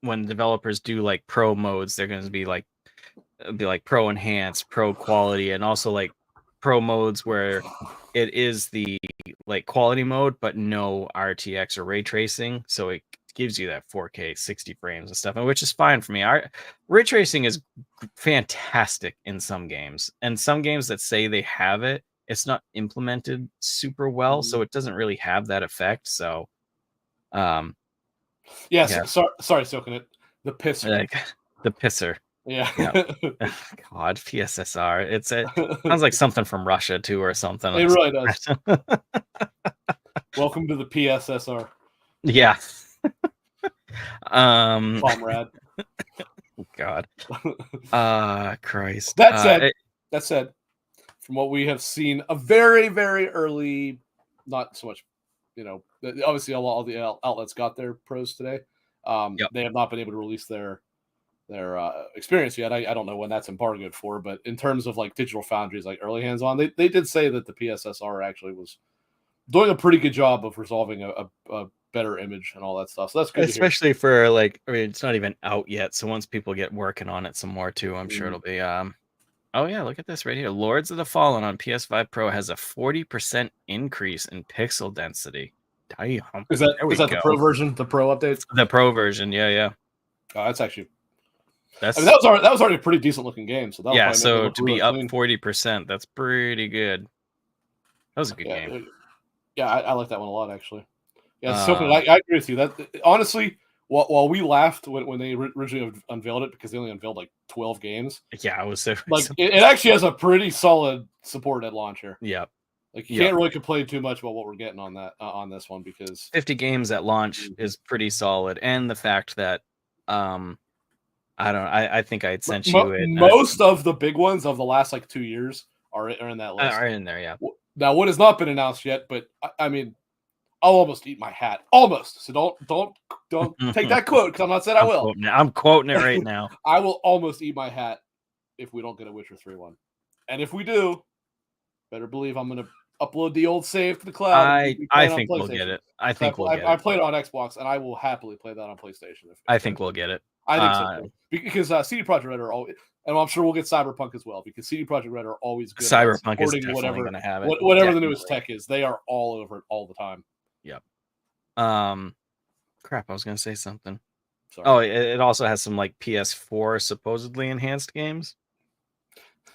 when developers do like Pro modes, they're going to be like Pro Enhanced, Pro Quality, and also like Pro modes where it is the like quality mode, but no RTX or ray tracing, so it gives you that 4K 60 frames and stuff, which is fine for me. Ray tracing is fantastic in some games, and some games that say they have it, it's not implemented super well, so it doesn't really have that effect. So, sorry, Silken, the pisser, the pisser. Yeah. God, PSSR. It sounds like something from Russia too, or something. It really does. Welcome to the PSSR. Yeah. Comrade. God. Christ. That said, from what we have seen, a very, very early, not so much, obviously all the outlets got their pros today. They have not been able to release their experience yet. I don't know when that's embargoed for, but in terms of like Digital Foundry's like early hands-on, they did say that the PSSR actually was doing a pretty good job of resolving a better image and all that stuff. So that's good. Especially for like, I mean, it's not even out yet. So once people get working on it some more too, I'm sure it'll be oh yeah, look at this right here. Lords of the Fallen on PS5 Pro has a 40% increase in pixel density. Damn. Is that the Pro version? The Pro update? The Pro version, yeah. Oh, that's actually that was already a pretty decent looking game. So so to be up 40%, that's pretty good. That was a good game. Yeah, I like that one a lot actually. Yeah, I agree with you. That honestly, while we laughed when they originally unveiled it because they only unveiled like 12 games. Yeah, I was so like it actually has a pretty solid support at launch here. Yeah. Like you can't really complain too much about what we're getting on that on this one because 50 games at launch is pretty solid, and the fact that I think I'd sent you it. Most of the big ones of the last like 2 years are in that list. Are in there, yeah. Now what has not been announced yet, but I mean, I'll almost eat my hat. Almost. So don't take that quote because I'm not saying I will. I'm quoting it right now. I will almost eat my hat if we don't get a Witcher 3 one, and if we do, better believe I'm gonna upload the old save to the cloud, and we play I it on think we'll get PlayStation. it. I think we'll get I it. played it on Xbox, and I will happily play that on PlayStation. I think we'll get it. I think so too. Because CD Projekt Red are always, and I'm sure we'll get Cyberpunk as well. Because CD Projekt Red are always good. Cyberpunk is supporting definitely going to have it. Whatever the newest tech is, they are all over it all the time. Yep. Crap, I was going to say something. Sorry. Oh, it also has some like PS4 supposedly enhanced games.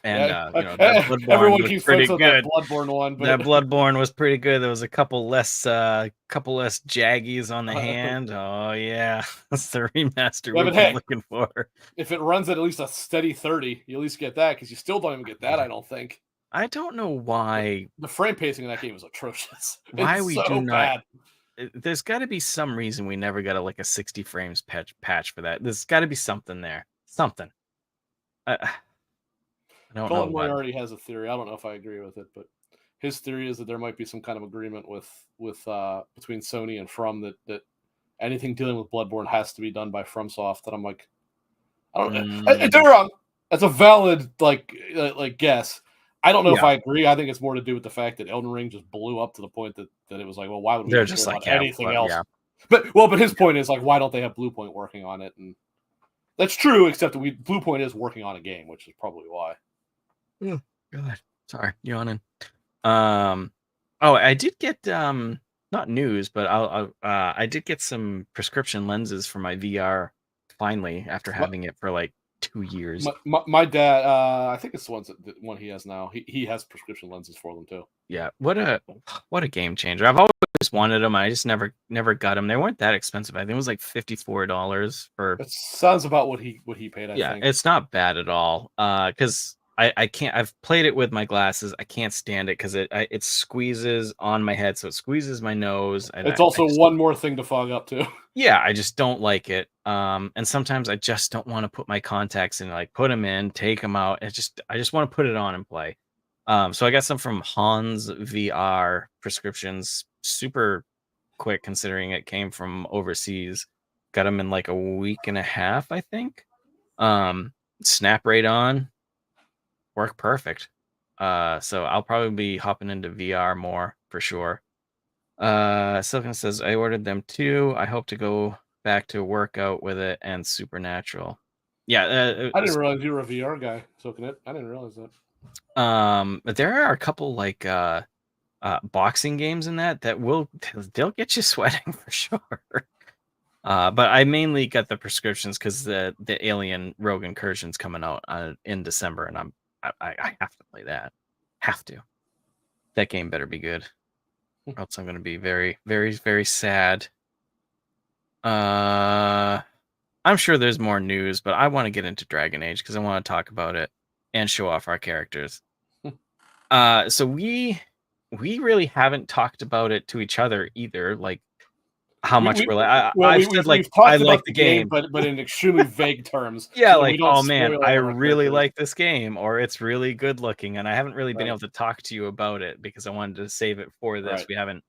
And that Bloodborne everyone was keeps pretty good. good. That Bloodborne one, but that Bloodborne was pretty good. There was a couple less jaggies on the hand. Oh yeah, that's the remaster we've been looking for. If it runs at least a steady 30, you at least get that, because you still don't even get that. I don't think. I don't know why the frame pacing in that game is atrocious. Why it's we so do not? bad. There's got to be some reason we never got a 60 frames patch for that. There's got to be something there. Something. I don't know. Colin Moriarty has a theory. I don't know if I agree with it, but his theory is that there might be some kind of agreement with between Sony and From that anything dealing with Bloodborne has to be done by FromSoft. And I'm like, I don't know. Don't get me wrong. That's a valid like guess. I don't know if I agree. I think it's more to do with the fact that Elden Ring just blew up to the point that it was like, well, why would we just like anything else? Yeah. But his point is like, why don't they have Bluepoint working on it? And that's true, except that Bluepoint is working on a game, which is probably why. Oh, God. Sorry, yawning. I did get not news, but I did get some prescription lenses for my VR finally after having it for like 2 years. My dad, I think it's the one he has now. He has prescription lenses for them too. Yeah, what a game changer! I've always wanted them. I just never got them. They weren't that expensive. I think it was like $54 for. It sounds about what he paid. I think. It's not bad at all. Because I can't. I've played it with my glasses. I can't stand it because it squeezes on my head, so it squeezes my nose. It's also one more thing to fog up too. Yeah, I just don't like it. And sometimes I just don't want to put my contacts in, like put them in, take them out. I just want to put it on and play. So I got some from Hans VR prescriptions, super quick considering it came from overseas. Got them in like a week and a half, I think. Snap right on, work perfect. So I'll probably be hopping into VR more for sure. Silken says, I ordered them too. I hope to go back to workout with it and Supernatural. Yeah. I didn't realize you were a VR guy, Silken. I didn't realize that. But there are a couple like boxing games in they'll get you sweating for sure. But I mainly got the prescriptions because the Alien Rogue Incursion's coming out in December, and I have to play that. Have to. That game better be good. Or else I'm going to be very, very, very sad. I'm sure there's more news, but I want to get into Dragon Age because I want to talk about it and show off our characters. So we really haven't talked about it to each other either. Like how much we've said like I like the game, but in extremely vague terms. Yeah, so like oh man, I really like this game, or it's really good looking, and I haven't really been able to talk to you about it because I wanted to save it for this. And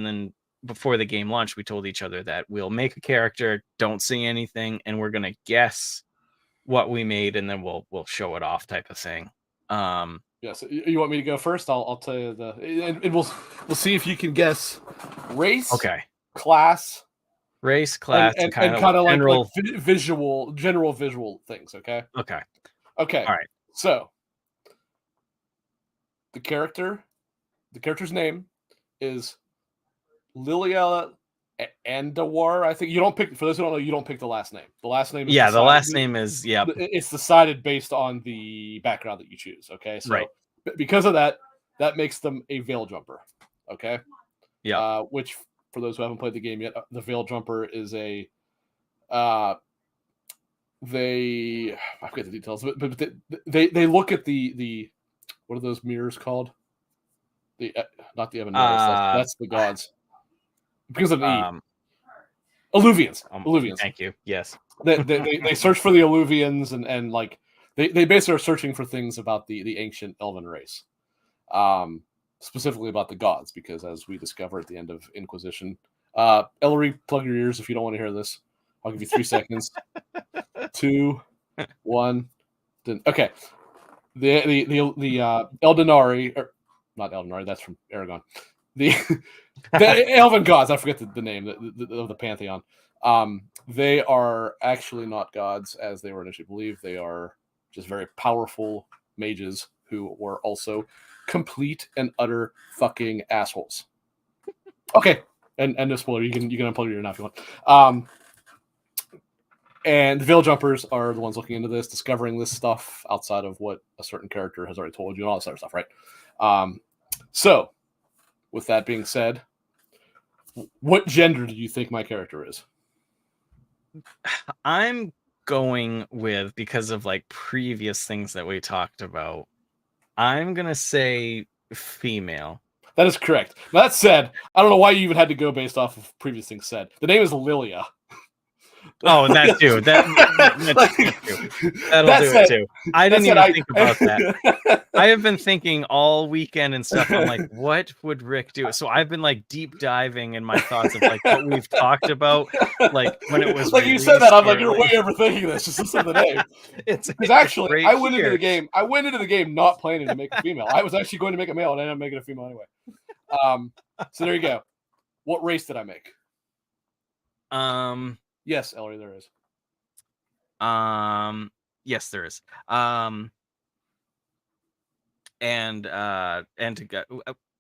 then before the game launched, we told each other that we'll make a character, don't say anything, and we're gonna guess what we made, and then we'll show it off, type of thing. Yes, you want me to go first? I'll tell you and we'll see if you can guess race. Okay. Class. Race, class, and kind of like general visual things. Okay. Okay. All right. So the character's name is Lilia Andawar. I think you don't pick, for those who don't know, you don't pick the last name. The last name is the last name is it's decided based on the background that you choose. Okay. So because of that makes them a Veil Jumper. Okay. Yeah. Which for those who haven't played the game yet, the Veil Jumper is I forget the details, but they look at the what are those mirrors called? Not the Evan. That's the gods. Because of the Alluvians. Alluvians. Thank you. Yes. They search for the Alluvians and like they basically are searching for things about the ancient elven race. Specifically about the gods, because as we discover at the end of Inquisition, Ellery, plug your ears if you don't want to hear this. I'll give you 3 seconds. 2, 1. Okay. The Eldenari not Elden, that's from Aragon. The elven gods. I forget the name of the pantheon. They are actually not gods as they were initially believed. They are just very powerful mages who were also complete and utter fucking assholes. Okay, and no spoiler. You can unplug your now if you want. And the Veil Jumpers are the ones looking into this, discovering this stuff outside of what a certain character has already told you, and all this other stuff, right? So, with that being said, what gender do you think my character is? I'm going with, because of like previous things that we talked about, I'm gonna say female. That is correct. Now, that said, I don't know why you even had to go based off of previous things said. The name is Lilia. Oh, that too. That'll do it too. I didn't even think about that. I have been thinking all weekend and stuff. I'm like, what would Rick do? So I've been like deep diving in my thoughts of like what we've talked about, like when it was like you said that. I'm like, you're way overthinking this. Just listen to the name. Because actually, I went into the game. I went into the game not planning to make a female. I was actually going to make a male, and I ended up making a female anyway. So there you go. What race did I make? Yes, Ellery, there is. Yes, there is. And to go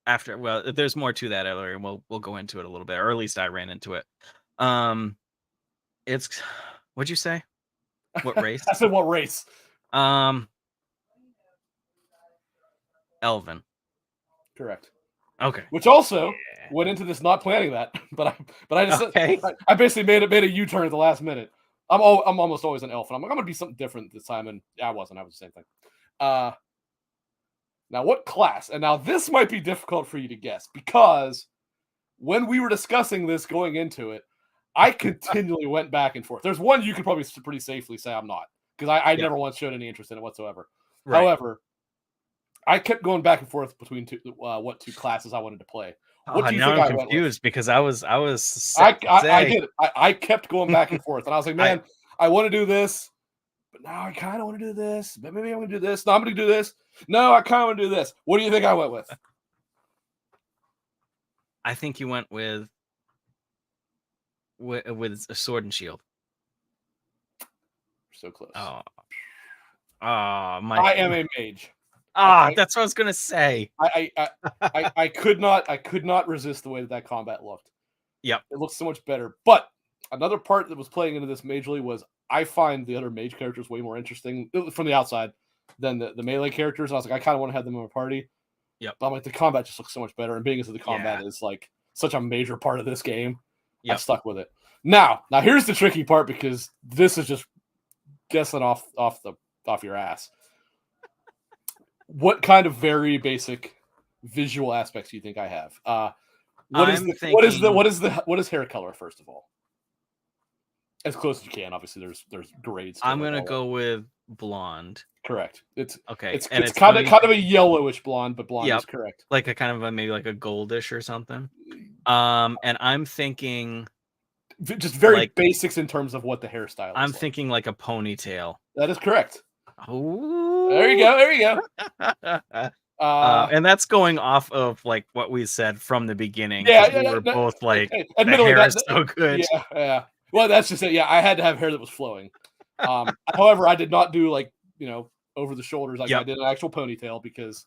after, well, there's more to that, Ellery, and we'll go into it a little bit, or at least I ran into it. It's, what'd you say? What race? I said what race? Elven. Correct. Okay. Which also went into this not planning that, but I just I basically made a U-turn at the last minute. I'm almost always an elf, and I'm gonna be something different this time, and I wasn't. I was the same thing. Now what class? And now this might be difficult for you to guess, because when we were discussing this going into it, I continually went back and forth. There's one you could probably pretty safely say I'm not, because I never once showed any interest in it whatsoever. Right. However, I kept going back and forth between what two classes I wanted to play. What do you think? I'm confused because I was. I did. I kept going back and forth, and I was like, man, I want to do this, but now I kind of want to do this. But maybe I'm going to do this. No, I'm going to do this. No, I kind of want to do this. What do you think I went with? I think you went with a sword and shield. So close. I am a mage. That's what I was gonna say. I could not resist the way that combat looked. Yep, it looked so much better. But another part that was playing into this majorly was I find the other mage characters way more interesting from the outside than the melee characters. I was like, I kind of want to have them in a party. Yep. But I'm like, the combat just looks so much better, and being as the combat is like such a major part of this game, I stuck with it. Now here's the tricky part, because this is just guessing off your ass. What kind of very basic visual aspects do you think I have? What is hair color, first of all? As close as you can. Obviously, there's grades. I'm gonna go with blonde. Correct. It's okay. It's kind of a yellowish blonde, but blonde is correct. Like a kind of maybe like a goldish or something. And I'm thinking just very basics in terms of what the hairstyle is. I'm thinking like a ponytail. That is correct. Oh, there you go. And that's going off of like what we said from the beginning. We were both like, admittedly, the hair is so good. Yeah. Well, that's just it. Yeah, I had to have hair that was flowing. However, I did not do over the shoulders. I did an actual ponytail because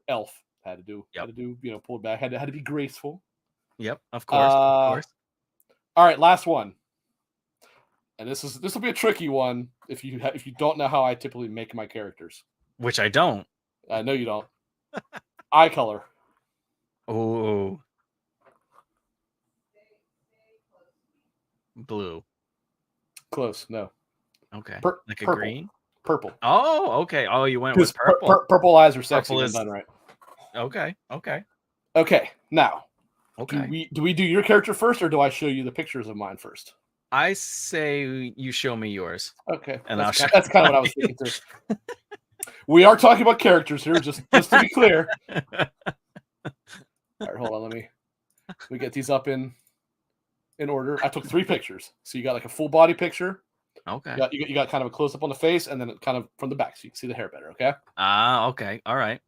elf had to do pulled back. Had to be graceful. Yep, of course. All right, last one. And this will be a tricky one if you don't know how I typically make my characters. Which I don't. I know you don't. Eye color. Oh. Blue. Close. No. Okay. Like a green? Purple. Oh, okay. Oh, you went with purple. Purple eyes are sexy when done right. Okay. Okay. Now. Okay. Do we do your character first, or do I show you the pictures of mine first? I say you show me yours. Okay. And that's kind of what I was thinking too. We are talking about characters here, just to be clear. All right, hold on. Let me get these up in order. I took 3 pictures. So you got like a full body picture. Okay. You got kind of a close up on the face, and then kind of from the back, so you can see the hair better. Okay. Okay. All right.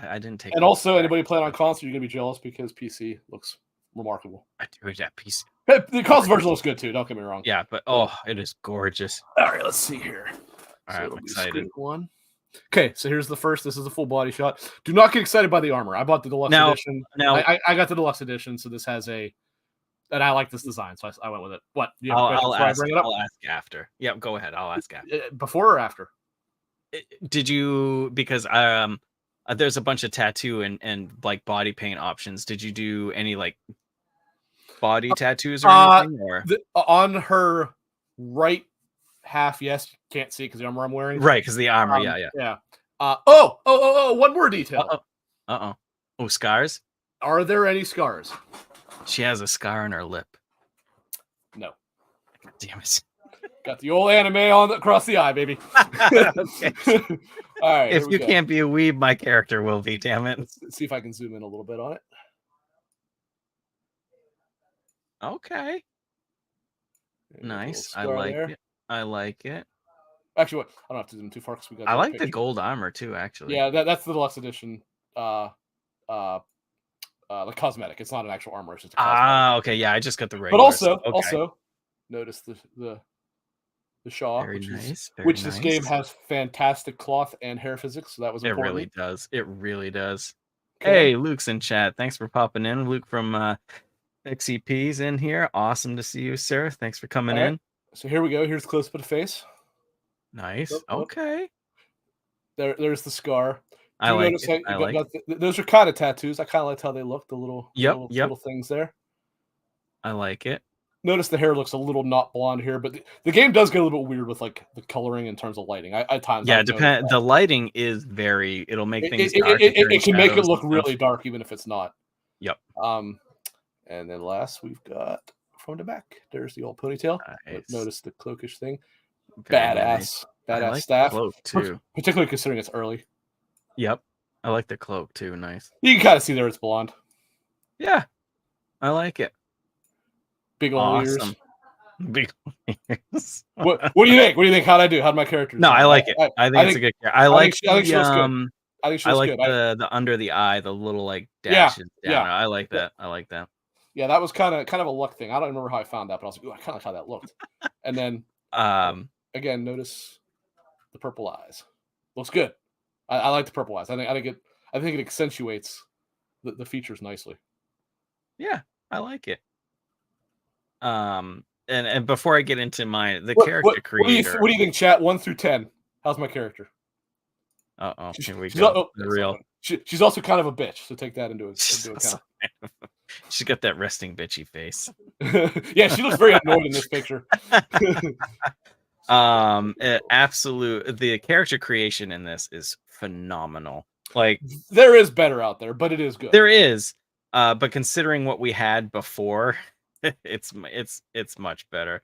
I didn't take. And also, anybody playing on console, you're gonna be jealous because PC looks remarkable. I do that piece. The console version looks good too. Don't get me wrong. Yeah, but it is gorgeous. All right, let's see here. All right, I'm excited. One. Okay, so here's the first. This is a full body shot. Do not get excited by the armor. I bought the deluxe edition. Now I got the deluxe edition, so this has a, and I like this design, so I went with it. What? I'll ask after. Yep, go ahead. I'll ask after. Before or after? Did you, because there's a bunch of tattoo and like body paint options. Did you do any like body tattoos or anything? Or on her right half, yes, can't see because the armor I'm wearing. Right, because the armor, yeah. One more detail. Oh, scars? Are there any scars? She has a scar on her lip. No. God damn it. Got the old anime across the eye, baby. Okay. All right. If you can't be a weeb, my character will be, damn it. Let's see if I can zoom in a little bit on it. Okay. Nice. I like it. Actually, what? I don't have to zoom too far because we got. I like the gold armor too. Actually, yeah, that's the deluxe edition. The cosmetic. It's not an actual armor. It's just a cosmetic. Okay, yeah, I just got the regular. But also, notice the Shaw, very nice. This game has fantastic cloth and hair physics. So that was important. It really does. It really does. Okay. Hey, Luke's in chat. Thanks for popping in. Luke from XCP's in here. Awesome to see you, sir. Thanks for coming in. So here we go. Here's the close up of the face. Nice. Okay. There's the scar. I like it. Those are kind of tattoos. I kind of liked how they look. The little things there. I like it. Notice the hair looks a little not blonde here, but the game does get a little bit weird with like the coloring in terms of lighting. I times the lighting is very. It'll make things dark. It can make it look really dark even if it's not. Yep. And then last we've got from the back. There's the old ponytail. Nice. Notice the cloakish thing. Badass like staff the cloak too. Particularly considering it's early. Yep. I like the cloak too. Nice. You can kind of see there it's blonde. Yeah. I like it. Big old ears. Big ears. What do you think? What do you think? How'd I do? How'd my character do? No, I like it. I think it's a good character. I like she looks good. I think she looks good. the under the eye, the little like dashes down. Yeah. I like that. I like that. Yeah, that was kind of a luck thing. I don't remember how I found that, but I was like, I kind of like how that looked. And then again, notice the purple eyes. Looks good. I like the purple eyes. I think it accentuates the features nicely. Yeah, I like it. And before I get into character creator, what do you think, chat? 1 through 10. How's my character? Here we go. Real. She's also kind of a bitch, so take that into account. She's got that resting bitchy face. Yeah, she looks very annoyed in this picture. The character creation in this is phenomenal. Like there is better out there, but it is good. There is, but considering what we had before, it's much better.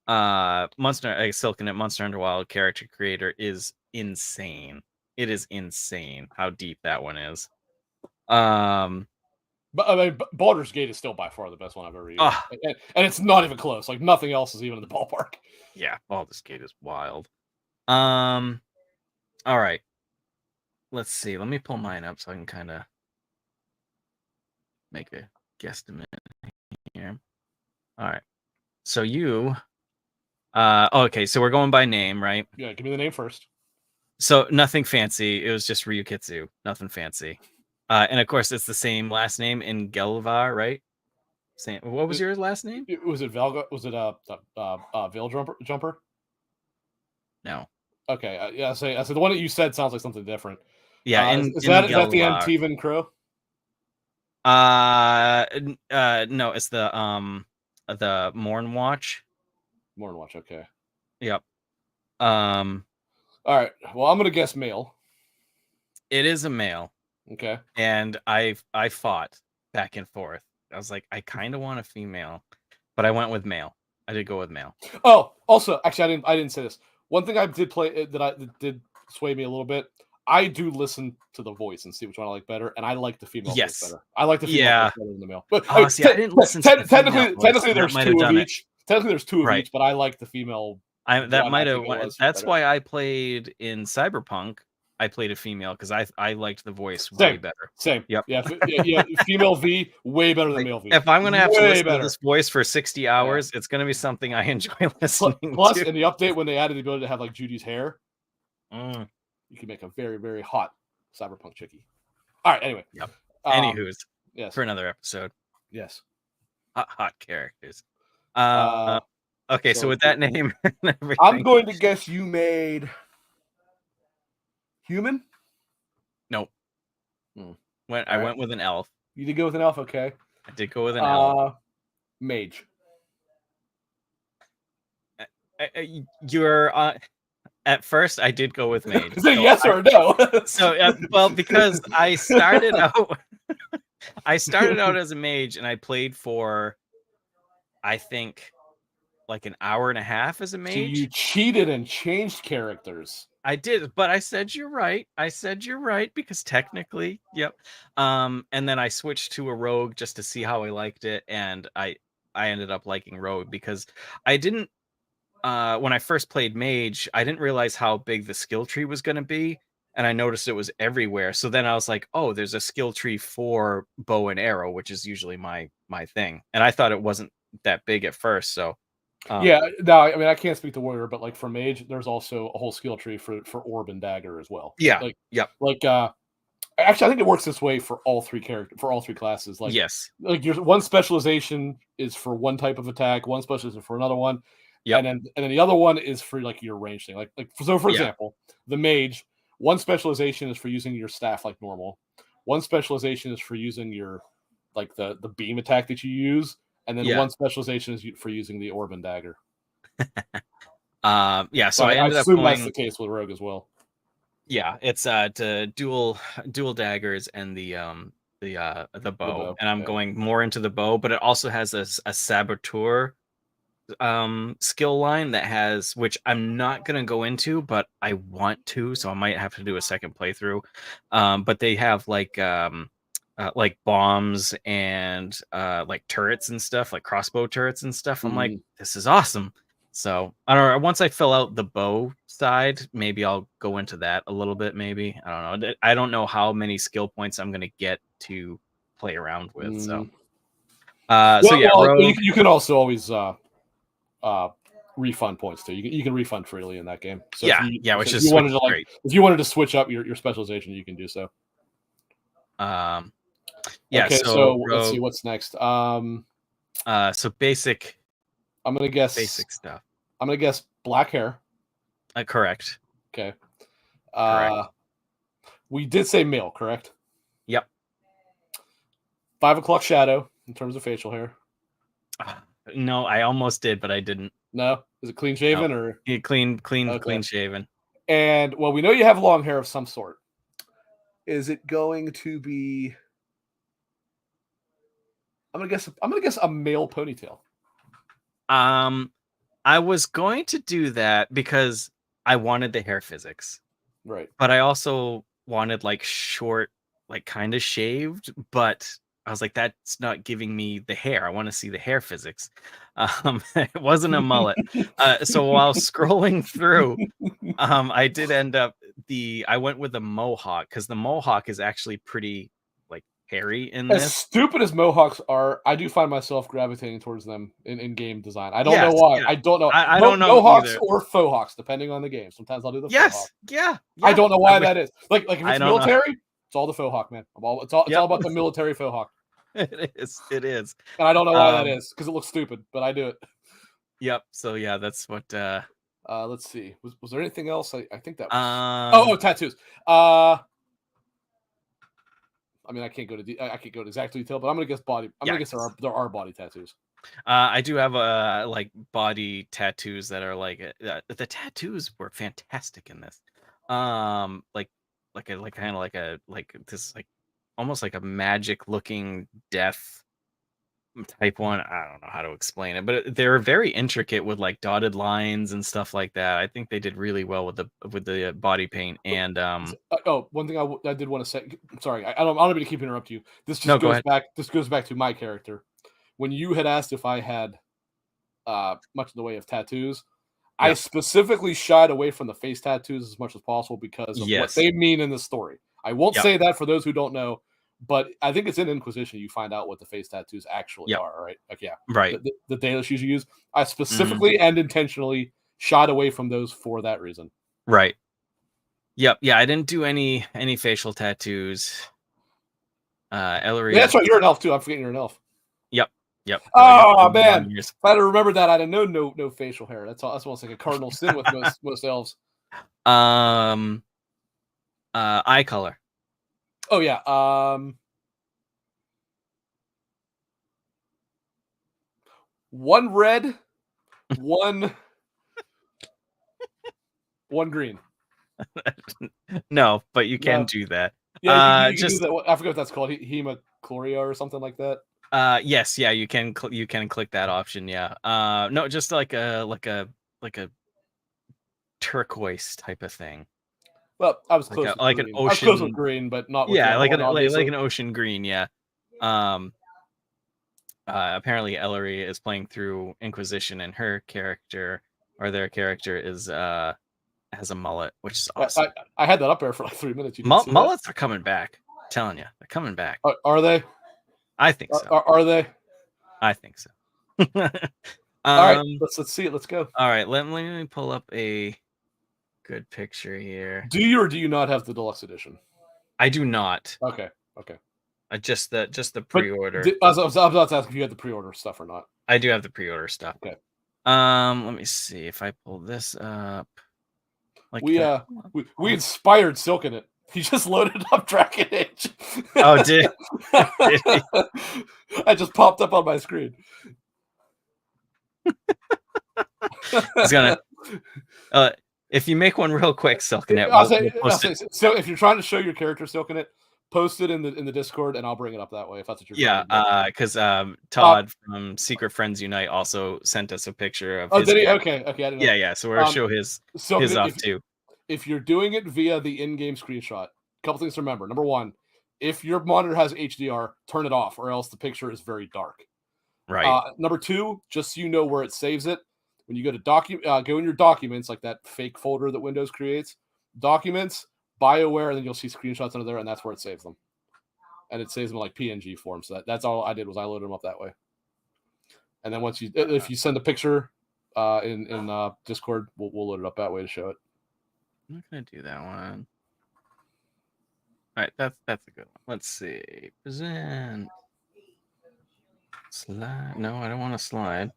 Silken at Monster Hunter Wild character creator is insane. It is insane how deep that one is. But I mean, Baldur's Gate is still by far the best one I've ever used, and it's not even close. Like nothing else is even in the ballpark. Yeah, Baldur's Gate is wild. All right, let's see. Let me pull mine up so I can kind of make a guesstimate here. All right, so you, okay, so we're going by name, right? Yeah, give me the name first. So nothing fancy. It was just Ryukitsu. Nothing fancy. And of course, it's the same last name in Gelvar, right? What was your last name? Was it Veilguard? Was it Veil Jumper? No. Okay. Yeah. I said the one that you said sounds like something different. Yeah. Is that the Antivan Crow? No. It's the Morn Watch. Morn Watch. Okay. Yep. All right. Well, I'm gonna guess male. It is a male. Okay. And I fought back and forth. I was like, I kind of want a female, but I went with male. I did go with male. Oh, also, actually, I didn't say this. One thing I did play that did sway me a little bit. I do listen to the voice and see which one I like better, and I like the female voice better. I like the female voice better than the male. But I didn't listen to technically there's two of each. Technically, there's two of each, but I like the female. That's why I played in Cyberpunk I played a female because I liked the voice way Same. better. Same. Yep. Yeah. Female V, way better than Like, male V. if I'm gonna have to Way listen to better. this voice for 60 hours, it's gonna be something I enjoy listening Plus, to. in the update, when they added the ability to have like Judy's hair, Mm, you can make a very, very hot cyberpunk chickie. All right. Anyway. yep. Anywho's, Yes. for another episode. Yes. Hot characters. Okay, so so with that name and everything, I'm going to guess you made human. nope. I went with an elf. You did go with an elf, okay? I did go with an elf. Mage. You're at first I did go with mage. Is it yes or no? Well, because I started out as a mage and I played for, I think, like an hour and a half as a mage. So you cheated and changed characters. I did, but I said you're right. Because technically, yep. And then I switched to a rogue just to see how I liked it, and I ended up liking rogue because I didn't when I first played mage, I didn't realize how big the skill tree was going to be, and I noticed it was everywhere. So then I was like, "Oh, there's a skill tree for bow and arrow, which is usually my thing." And I thought it wasn't that big at first, so yeah, no, I mean I can't speak to warrior, but like for mage, there's also a whole skill tree for orb and dagger as well. Yeah, Actually, I think it works this way for all three classes. Like yes, like your one specialization is for one type of attack, one specialization for another one. Yep. And then the other one is for like your range thing. Like so for example, the mage, one specialization is for using your staff like normal. One specialization is for using your like the beam attack that you use, and then one specialization is for using the orb and dagger. yeah, so I ended up assume that's the case with rogue as well. Yeah, it's to dual daggers and the bow. And I'm going more into the bow, but it also has a saboteur skill line that has, which I'm not gonna go into, but I want to, so I might have to do a second playthrough. But they have like bombs and like turrets and stuff, like crossbow turrets and stuff. I'm like, this is awesome. So I don't know. Once I fill out the bow side, maybe I'll go into that a little bit. Maybe I don't know. I don't know how many skill points I'm gonna get to play around with. So, you can also always refund points too. You can refund freely in that game. So which is if you wanted to switch up your specialization, you can do so. Yeah. Okay, so let's see what's next. So basic. I'm gonna guess basic stuff. I'm gonna guess black hair. Correct. Okay. Correct. We did say male, correct? Yep. 5 o'clock shadow in terms of facial hair. No, I almost did, but I didn't. No, is it clean shaven or clean shaven? And well, we know you have long hair of some sort. Is it going to be? I'm gonna guess a male ponytail. I was going to do that because I wanted the hair physics. Right. But I also wanted like short, like kind of shaved, but I was like, that's not giving me the hair. I want to see the hair physics. It wasn't a mullet. So while scrolling through, I did end up I went with the mohawk because the mohawk is actually pretty like hairy in this. As stupid as mohawks are, I do find myself gravitating towards them in game design. I don't know why. Yeah. I don't know. I don't know mohawks either. or faux hawks, depending on the game. Sometimes I'll do the faux hawk. Yeah. I don't know why that is. Like if it's military, it's all the faux hawk, man. It's all about the military faux hawk. It is. And I don't know why that is, because it looks stupid, but I do it. Yep. So yeah, that's what let's see. Was there anything else? I think that was tattoos. I mean, I can't go to exact detail, but I'm gonna guess body. I'm gonna guess there are body tattoos. I do have like body tattoos that are like the tattoos were fantastic in this. Like this like almost like a magic looking death type one. I don't know how to explain it, but they're very intricate with like dotted lines and stuff like that. I think they did really well with the body paint. And one thing I did want to say. Sorry, I don't mean to keep interrupting you. This just goes back. This goes back to my character. When you had asked if I had much in the way of tattoos, I specifically shied away from the face tattoos as much as possible because of what they mean in the story. I won't say that for those who don't know, but I think it's in Inquisition you find out what the face tattoos actually are, right? Like, right. The Dalish usually use. I specifically and intentionally shied away from those for that reason. Right. Yep. Yeah, I didn't do any facial tattoos. Ellery. Yeah, that's right. You're an elf too. I'm forgetting you're an elf. Yep. Yep. Oh man, if I'd have remembered that, I'd have known no facial hair. That's almost like a cardinal sin with most elves. Eye color. Oh yeah. One red, one green. No, but you can do that. Yeah, you can do that. I forget what that's called. Hemachloria or something like that. Yes, yeah, you can click that option. Yeah. No, just like a turquoise type of thing. Well, I was close like green. an ocean. I was close with green, but not with like an ocean green. Yeah. Apparently Ellery is playing through Inquisition, and her character or their character is has a mullet, which is awesome. I had that up there for like 3 minutes. Mullets are coming back. I'm telling you, they're coming back. Are they? I think so. Are they? I think so. All right, let's see it. Let's go. All right, let me pull up a good picture here. Do you or do you not have the deluxe edition? I do not. Okay. Just the pre-order. I was about to ask if you had the pre-order stuff or not. I do have the pre-order stuff. Okay. Let me see if I pull this up. Like we inspired Silk in it. He just loaded up Dragon Age. Oh, did he? I just popped up on my screen. He's gonna. If you make one real quick, Silk in it. So if you're trying to show your character Silk in it, post it in the Discord, and I'll bring it up that way if that's what you're. Yeah, because Todd from Secret Friends Unite also sent us a picture of. Oh, did he? Okay. I didn't know. Yeah. So we're gonna show his off too. If you're doing it via the in-game screenshot, a couple things to remember. Number one, if your monitor has HDR, turn it off, or else the picture is very dark. Right. Number two, just so you know where it saves it, when you go to go in your documents, like that fake folder that Windows creates, documents, BioWare, and then you'll see screenshots under there, and that's where it saves them. And it saves them in like PNG form. So that's all I did was I loaded them up that way. And then if you send a picture in Discord, we'll load it up that way to show it. I'm not gonna do that one. All right, that's a good one. Let's see. Present. Slide. No, I don't want to slide.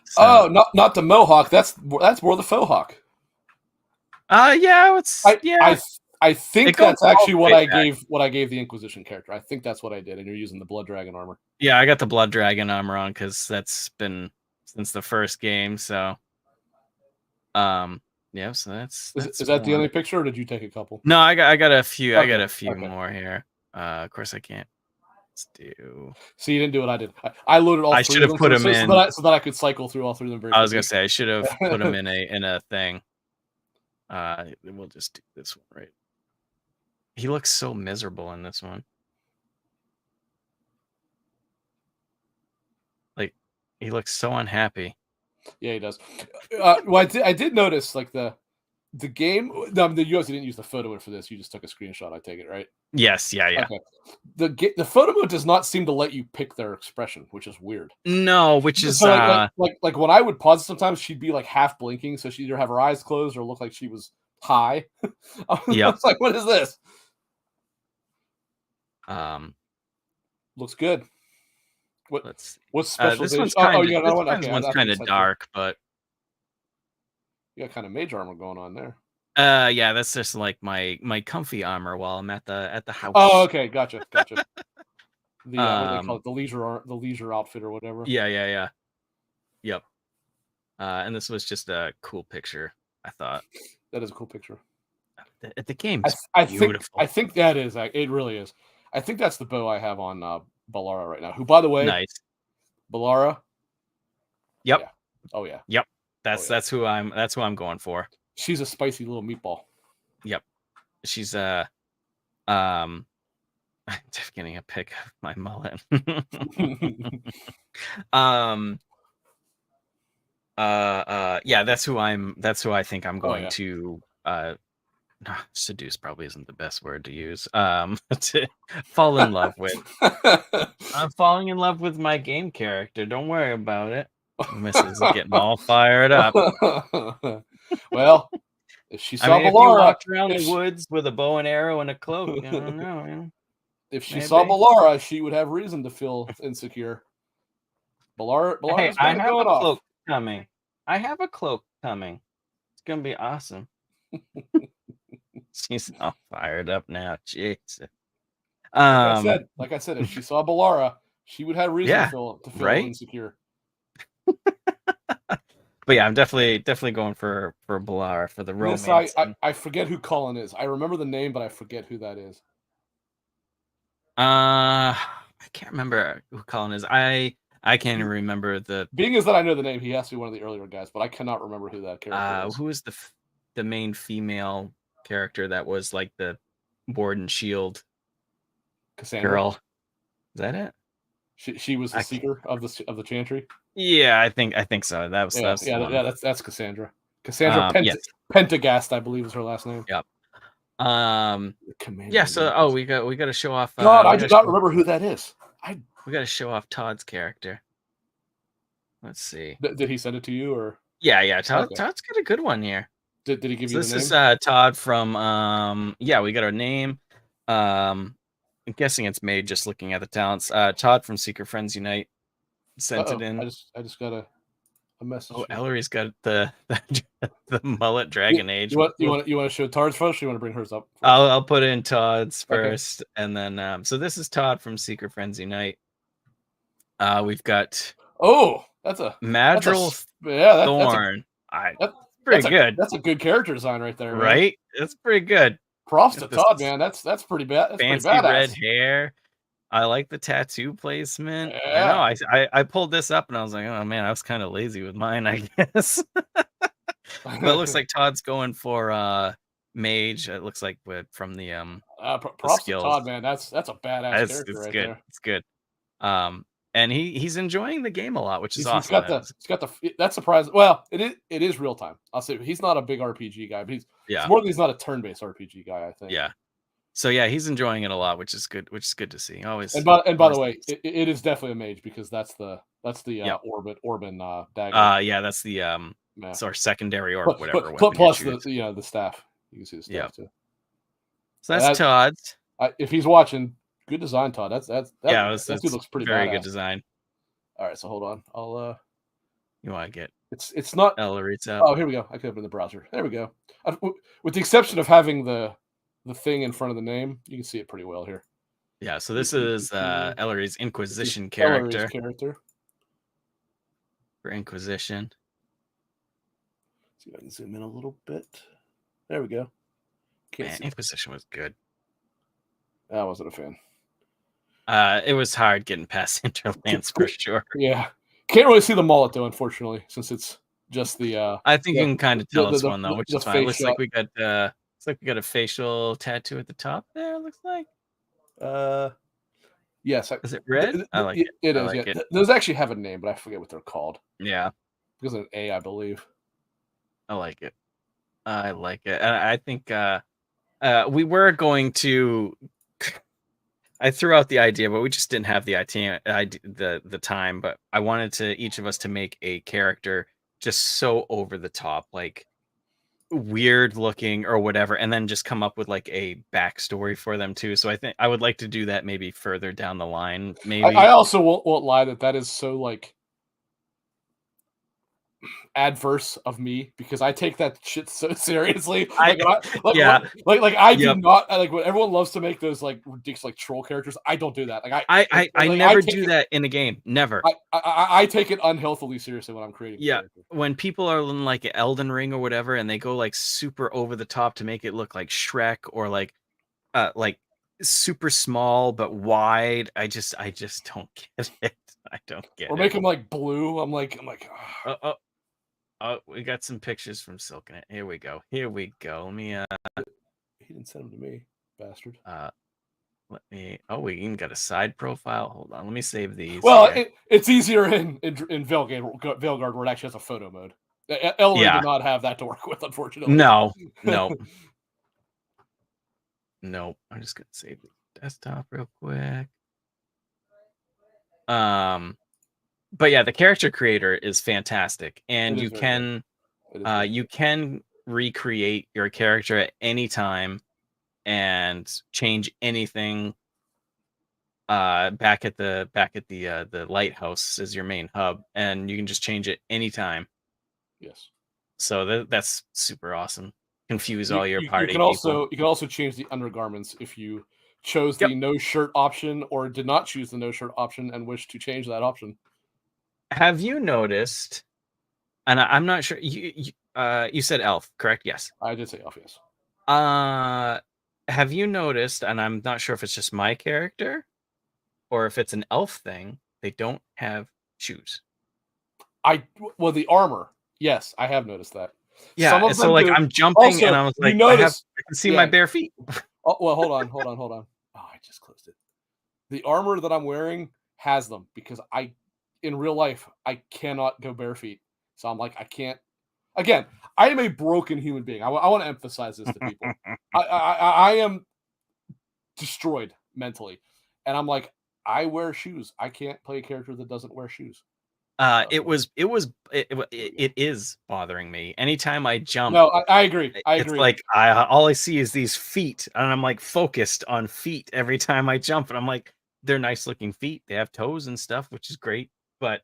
So, not the Mohawk. That's more the Faux Hawk. Yeah, I think that's actually what I gave the Inquisition character. I think that's what I did, and you're using the Blood Dragon armor. Yeah, I got the Blood Dragon armor on because that's been since the first game. So, yeah. So that's is that the only picture, or did you take a couple? No, I got a few. Okay. I got a few more here. Of course, I can't. Let's do. So you didn't do what I did. I loaded all. I should have put them in so that I could cycle through all 3 of them very quickly. I was gonna say I should have put them in a thing. We'll just do this one right. He looks so miserable in this one. Like he looks so unhappy. Yeah, he does. Well, I did notice like the game. No, the UFC didn't use the photo mode for this. You just took a screenshot. I take it, right? Yes. Yeah. Okay. The photo mode does not seem to let you pick their expression, which is weird. No, which is so like when I would pause, sometimes she'd be like half blinking, so she'd either have her eyes closed or look like she was high. Yeah. I was like, what is this? Looks good. What's special? This one's kind of dark, but you got kind of mage armor going on there. Yeah, that's just like my comfy armor while I'm at the house. Oh, okay, gotcha. The what do they call it? The leisure outfit or whatever. Yeah. Yep. And this was just a cool picture. I thought that is a cool picture. The game is beautiful. I think that is. It really is. I think that's the bow I have on Ballara right now. Who, by the way, nice. Ballara. Yep. Yeah. Oh yeah. Yep. That's who I'm going for. She's a spicy little meatball. Yep. she's I'm just getting a pic of my mullet. Yeah, that's who I think I'm Oh going yeah. to seduce probably isn't the best word to use. To fall in love with. I'm falling in love with my game character. Don't worry about it. Missus is getting all fired up. Well, if she I saw mean, if you Balara, walked around the woods with a bow and arrow and a cloak, I don't know, you know, if she saw maybe. Balara, she would have reason to feel insecure. Hey, Balara's I got it have a going off. cloak coming. I have a cloak coming. It's gonna be awesome. She's all fired up now. Jesus. Like I said, if she saw Balara, she would have reason Yeah, to feel right. insecure. But yeah, I'm definitely going for Balara for the And this, romance. And, I forget who Colin is. I remember the name, but I forget who that is. I can't remember who Colin is. I can't even remember Being as that I know the name, he has to be one of the earlier guys, but I cannot remember who that character is. who is the main female character that was like the Sword and Shield Cassandra. girl. Is that it? She was the I can't- seeker of the Chantry. Yeah, I think so. That's the one. That's Cassandra. Cassandra Yes. Pentagast, I believe, is her last name. Yep. Commander Yeah. So, we got to show off. God, I do not remember who that is. We got to show off Todd's character. Let's see. Did he send it to you or? Yeah. Todd's Okay. got a good one here. Did he give you the name? This is Todd from yeah, we got our name. I'm guessing it's made just looking at the talents. Todd from Secret Friends Unite sent it in. I just got a message. Oh, Ellery's got the mullet Dragon Age. You want to show Todd's first, or you want to bring hers up? First? I'll put in Todd's first, and then so this is Todd from Secret Friends Unite. We've got that's a Madril Thorn. That's pretty good. That's a good character design right there, man. Right? That's pretty good. Props to Todd, man. That's pretty bad. That's fancy pretty badass. Red hair. I like the tattoo placement. Yeah. I know. I pulled this up and I was like, oh man, I was kind of lazy with mine, I guess. But it looks like Todd's going for mage. It looks like from the props to Todd, man. That's a badass character right good. there. It's good. And he's enjoying the game a lot, which is awesome. He's got the that's surprising. Well, it is real time. I'll say he's not a big RPG guy, but it's more than he's not a turn-based RPG guy, I think. Yeah. So yeah, he's enjoying it a lot, which is good to see. Always. And by the way, it is definitely a mage because that's the Orban dagger. Yeah, that's the our secondary or whatever. Plus the staff. You can see the staff too. So that's Todd's. If he's watching, good design, Todd. That dude looks pretty very badass. Good design. All right, so hold on. I'll you want to get it's not Ellery's out. Oh, here we go. I could open the browser. There we go. With the exception of having the thing in front of the name, you can see it pretty well here. Yeah, so this is Ellery's Inquisition character. For Inquisition. See if I can zoom in a little bit. There we go. Inquisition was good. I wasn't a fan. It was hard getting past Interlands for sure. Yeah. Can't really see the mullet though, unfortunately, since it's just the I think you can kind of tell this one though, which is fine. Looks like we got a facial tattoo at the top there, it looks like. Yes. Is it red? I like it. It is, yeah. Those actually have a name, but I forget what they're called. Yeah. Because of an A, I believe. I like it. And I think we were going to I threw out the idea, but we just didn't have the time. But I wanted each of us to make a character just so over the top, like weird looking or whatever, and then just come up with like a backstory for them too. So I think I would like to do that maybe further down the line. Maybe I also won't lie that is so like adverse of me because I take that shit so seriously. I do not like when everyone loves to make those like ridiculous like troll characters. I don't do that. I never do that in a game. Never. I take it unhealthily seriously when I'm creating. Yeah, when people are in like Elden Ring or whatever, and they go like super over the top to make it look like Shrek or like super small but wide. I just don't get it. I don't get it. Or make them like blue. I'm like. Oh, we got some pictures from Silk in it. Here we go. Let me he didn't send them to me, bastard. Let me. Oh, we even got a side profile. Hold on. Let me save these. Well, Here. it's easier in Veilguard where it actually has a photo mode. Ellery Yeah. did not have that to work with, unfortunately. No. Nope. Nope. I'm just gonna save the desktop real quick. But yeah, the character creator is fantastic, and It is you very can good. It is very you good. can recreate your character at any time and change anything back at the lighthouse as your main hub, and you can just change it anytime. Yes. So that's super awesome. Confuse all your You party can people. also change the undergarments if you chose Yep. the no shirt option or did not choose the no shirt option and wish to change that option. Have you noticed? And I'm not sure. You said elf, correct? Yes. I did say off, yes. Have you noticed? And I'm not sure if it's just my character or if it's an elf thing. They don't have shoes. Well, the armor, yes, I have noticed that. Yeah, Some and of so them like do. I'm jumping Also, and I was you like, notice, I can see my bare feet. Oh, well, hold on. Oh, I just closed it. The armor that I'm wearing has them because in real life, I cannot go bare feet. So I'm like, I can't. Again, I am a broken human being. I want to emphasize this to people. I am destroyed mentally, and I'm like, I wear shoes. I can't play a character that doesn't wear shoes. It is bothering me. Anytime I jump, No, I agree. it's like all I see is these feet, and I'm like focused on feet every time I jump, and I'm like, they're nice looking feet. They have toes and stuff, which is great. But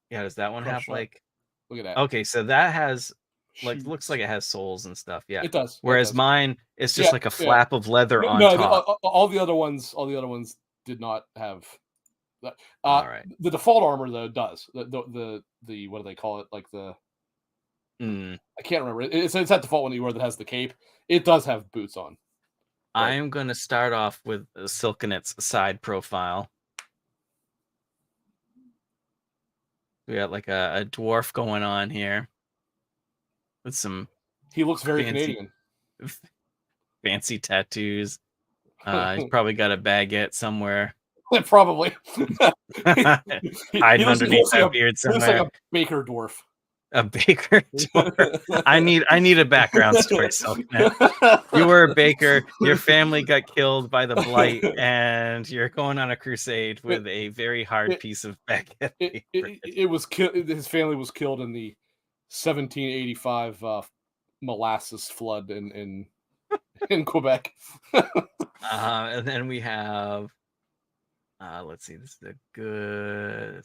yeah, does that one have like? Look at that. Okay, so that has like looks Shoes. like it has soles and stuff. Yeah, It does. Whereas mine, it's just like a Yeah. flap of leather on No, top. all the other ones did not have that. All right. The default armor though does. The what do they call it? Like the I can't remember. It's that default one that you wear that has the cape. It does have boots on. I'm gonna start off with Silkenet's side profile. We got like a dwarf going on here with some. He looks very fancy, Canadian. Fancy tattoos. He's probably got a baguette somewhere. Probably. Hiding underneath that beard somewhere. He looks like a baker dwarf. A baker dwarf. I need a background story, Silkenet. You were a baker. Your family got killed by the blight, and you're going on a crusade with a very hard piece of baguette. It was his family was killed in the 1785 molasses flood in Quebec. And then we have let's see, this is a good.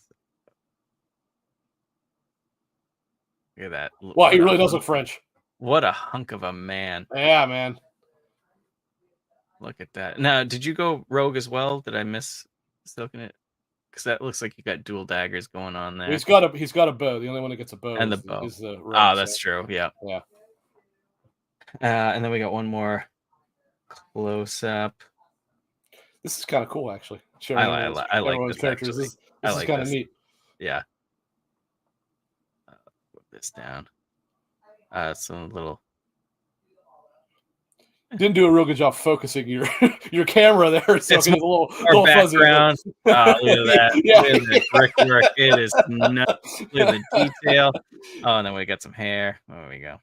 Look at that. Well, he really does look French. What a hunk of a man. Yeah, man. Look at that. Now, did you go rogue as well? Did I miss Silkenet? Because that looks like you got dual daggers going on there. He's got a bow. The only one that gets a bow and is the bow. Is the rogue, that's true. Yeah. Yeah. And then we got one more close up. This is kind of cool, actually. I like this characters. This is kind of neat. Yeah. Put this down. Some little. Didn't do a real good job focusing your camera there. So it's a little background. fuzzy. Look at that. Yeah. Look at the brickwork. It is nuts. Look at the detail. Oh, and then we got some hair. There we go.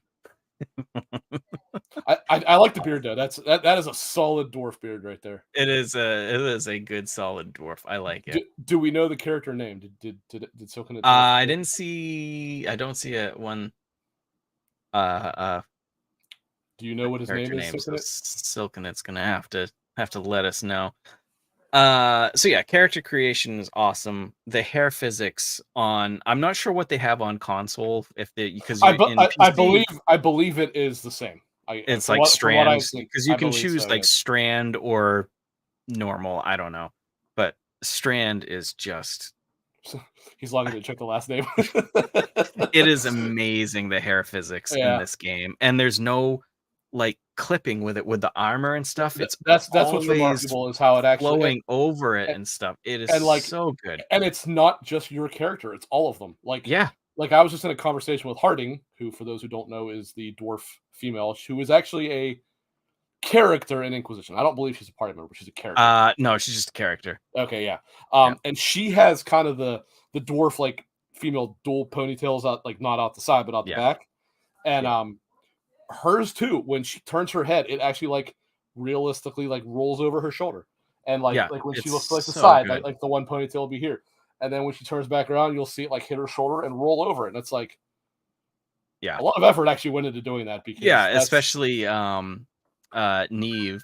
I like the beard though. That is a solid dwarf beard right there. It is a good solid dwarf. I like it. Do we know the character name? Did Silkenet? I don't see it one. Do you know what his name is? Silkenet's gonna have to let us know. So yeah, character creation is awesome. The hair physics on, I'm not sure what they have on console because I believe it is the same. It's like strand, because you can choose like strand or normal. I don't know, but strand is just. He's logging to check the last name. It is amazing, the hair physics in this game, and there's no like clipping with it with the armor and stuff. It's that's what's remarkable is how it actually flowing over it and stuff. It is so good, and it's not just your character; it's all of them. Like yeah, like I was just in a conversation with Harding, who, for those who don't know, is the dwarf female, who is actually a character in Inquisition. I don't believe she's a party member, but she's a character. No, she's just a character. Okay, yeah. Yeah. And she has kind of the dwarf like female dual ponytails out, like not out the side but out the back. And hers too, when she turns her head, it actually like realistically like rolls over her shoulder. And like when she looks like the side, like the one ponytail will be here. And then when she turns back around, you'll see it like hit her shoulder and roll over. And it's like a lot of effort actually went into doing that because especially Neve,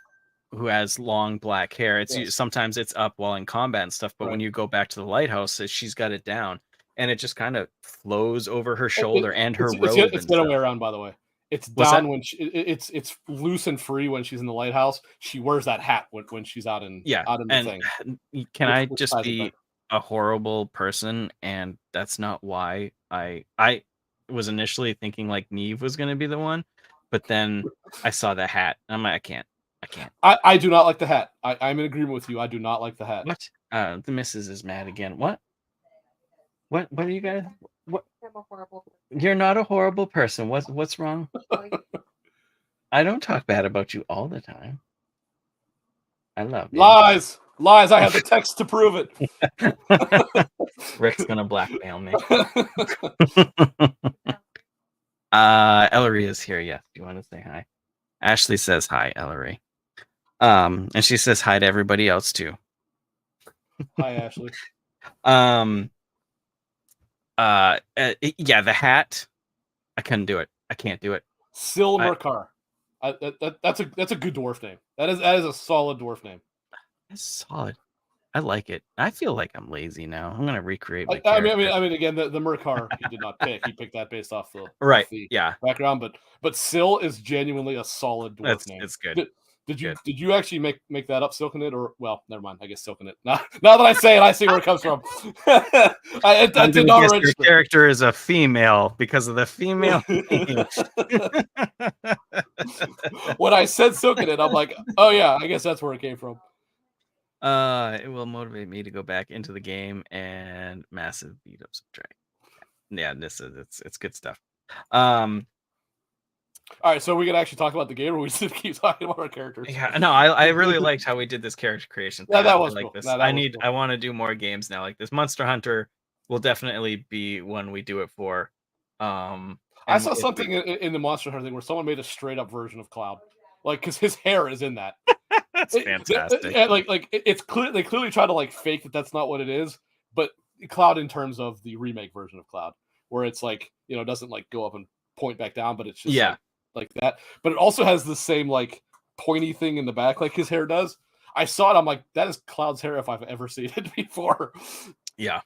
who has long black hair. It's sometimes it's up while in combat and stuff, but when you go back to the lighthouse, she's got it down, and it just kind of flows over her shoulder and her robe. It's the other way around, by the way. It's down when it's loose and free when she's in the lighthouse. She wears that hat when she's out in the thing. Can I just be a horrible person? And that's not why I was initially thinking like Neve was going to be the one, but then I saw the hat. I'm like, I can't. I do not like the hat. I'm in agreement with you. I do not like the hat. What? The missus is mad again. What are you guys? What? I'm a horrible person. You're not a horrible person. What's wrong? I don't talk bad about you all the time. I love you. Lies. I have the text to prove it. Rick's gonna blackmail me. Ellery is here. Yes. Do you want to say hi? Ashley says hi, Ellery. And she says hi to everybody else too. Hi, Ashley. The hat. I couldn't do it. I can't do it. Sil Merkar. That's a good dwarf name. That is a solid dwarf name. It's solid. I like it. I feel like I'm lazy now. I'm gonna recreate my I mean, again, the Merkar he did not pick. He picked that based off the background. But Sil is genuinely a solid dwarf name. It's good. Did you actually make that up, Silkenit, or well, never mind. I guess Silkenit. Now that I say it, I see where it comes from. I did not register. Your character is a female because of the female. When I said Silkenit, I'm like, oh yeah, I guess that's where it came from. It will motivate me to go back into the game and massive beat up some track. Yeah, it's good stuff. All right, so we can actually talk about the game, or we just keep talking about our characters. Yeah, no, I really liked how we did this character creation. Yeah, that was like cool. this. No, I want to do more games now like this. Monster Hunter will definitely be one we do it for. I saw something in the Monster Hunter thing where someone made a straight up version of Cloud, like because his hair is in that. That's fantastic. It's clear they clearly try to like fake that that's not what it is, but Cloud in terms of the remake version of Cloud, where it's like doesn't like go up and point back down, but it's just like that. But it also has the same like pointy thing in the back like his hair does. I saw it. I'm like, that is Cloud's hair if I've ever seen it before. Yeah.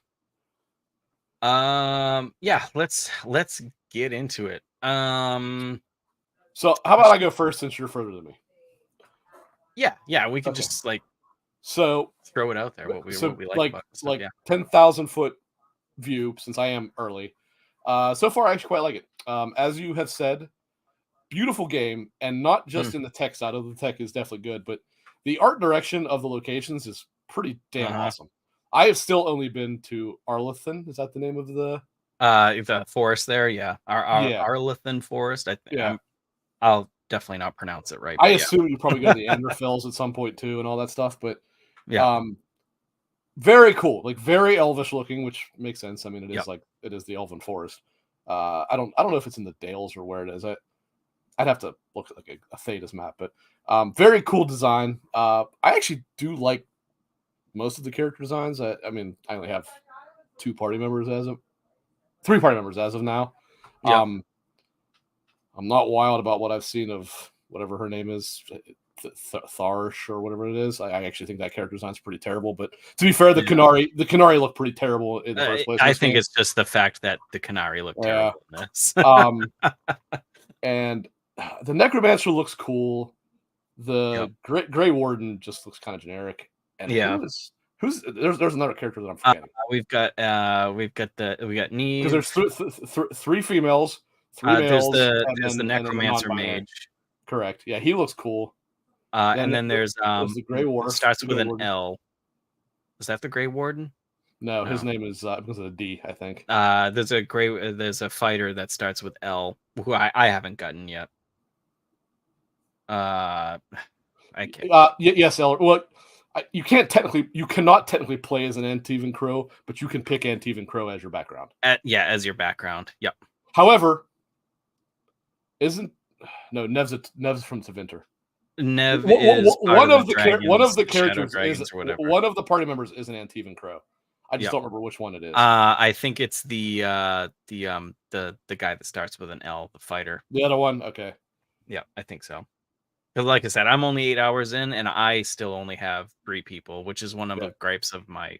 Let's get into it. So how about I go first since you're further than me? Yeah, we can just like throw it out there. What we like about stuff, like 10,000 foot view since I am early. So far I actually quite like it. As you have said, beautiful game, and not just in the tech side. Of the tech is definitely good, but the art direction of the locations is pretty damn awesome. I have still only been to Arlethan. Is that the name of the forest there? Yeah, Arlethan Forest. I think. I'll definitely not pronounce it right. I assume you probably go to the Enderfells at some point too, and all that stuff. But very cool, like very elvish looking, which makes sense. I mean, it is the Elven Forest. I don't know if it's in the Dales or where it is. I'd have to look at like a Thedas map, but very cool design. I actually do like most of the character designs. I mean, I only have 3 party members as of now. Yeah. I'm not wild about what I've seen of whatever her name is, Tharsh or whatever it is. I actually think that character design is pretty terrible. But to be fair, the Canary look pretty terrible in the first place. I think it's just the fact that the Canary looked terrible in this. And the Necromancer looks cool. The Grey Warden just looks kind of generic. And there's another character that I'm forgetting. We got Neve. Because there's 3 females. 3 males. There's the Necromancer Mage. Correct. Yeah, he looks cool. And then there's the Grey Warden. Starts with an L. Is that the Grey Warden? No, No. his name is because of the D, I think. There's a fighter that starts with L who I haven't gotten yet. I can't. Yes, Eller. Well, you cannot technically play as an Antivan Crow, but you can pick Antivan Crow as your background. As your background. Yep. However, Nev's from Tevinter. Nev is One of the Shadow characters Dragons or whatever. one of the party members is an Antivan Crow. I just don't remember which one it is. I think it's the guy that starts with an L, the fighter. The other one, okay. Yeah, I think so. Because, like I said, I'm only 8 hours in, and I still only have 3 people, which is one of the gripes of my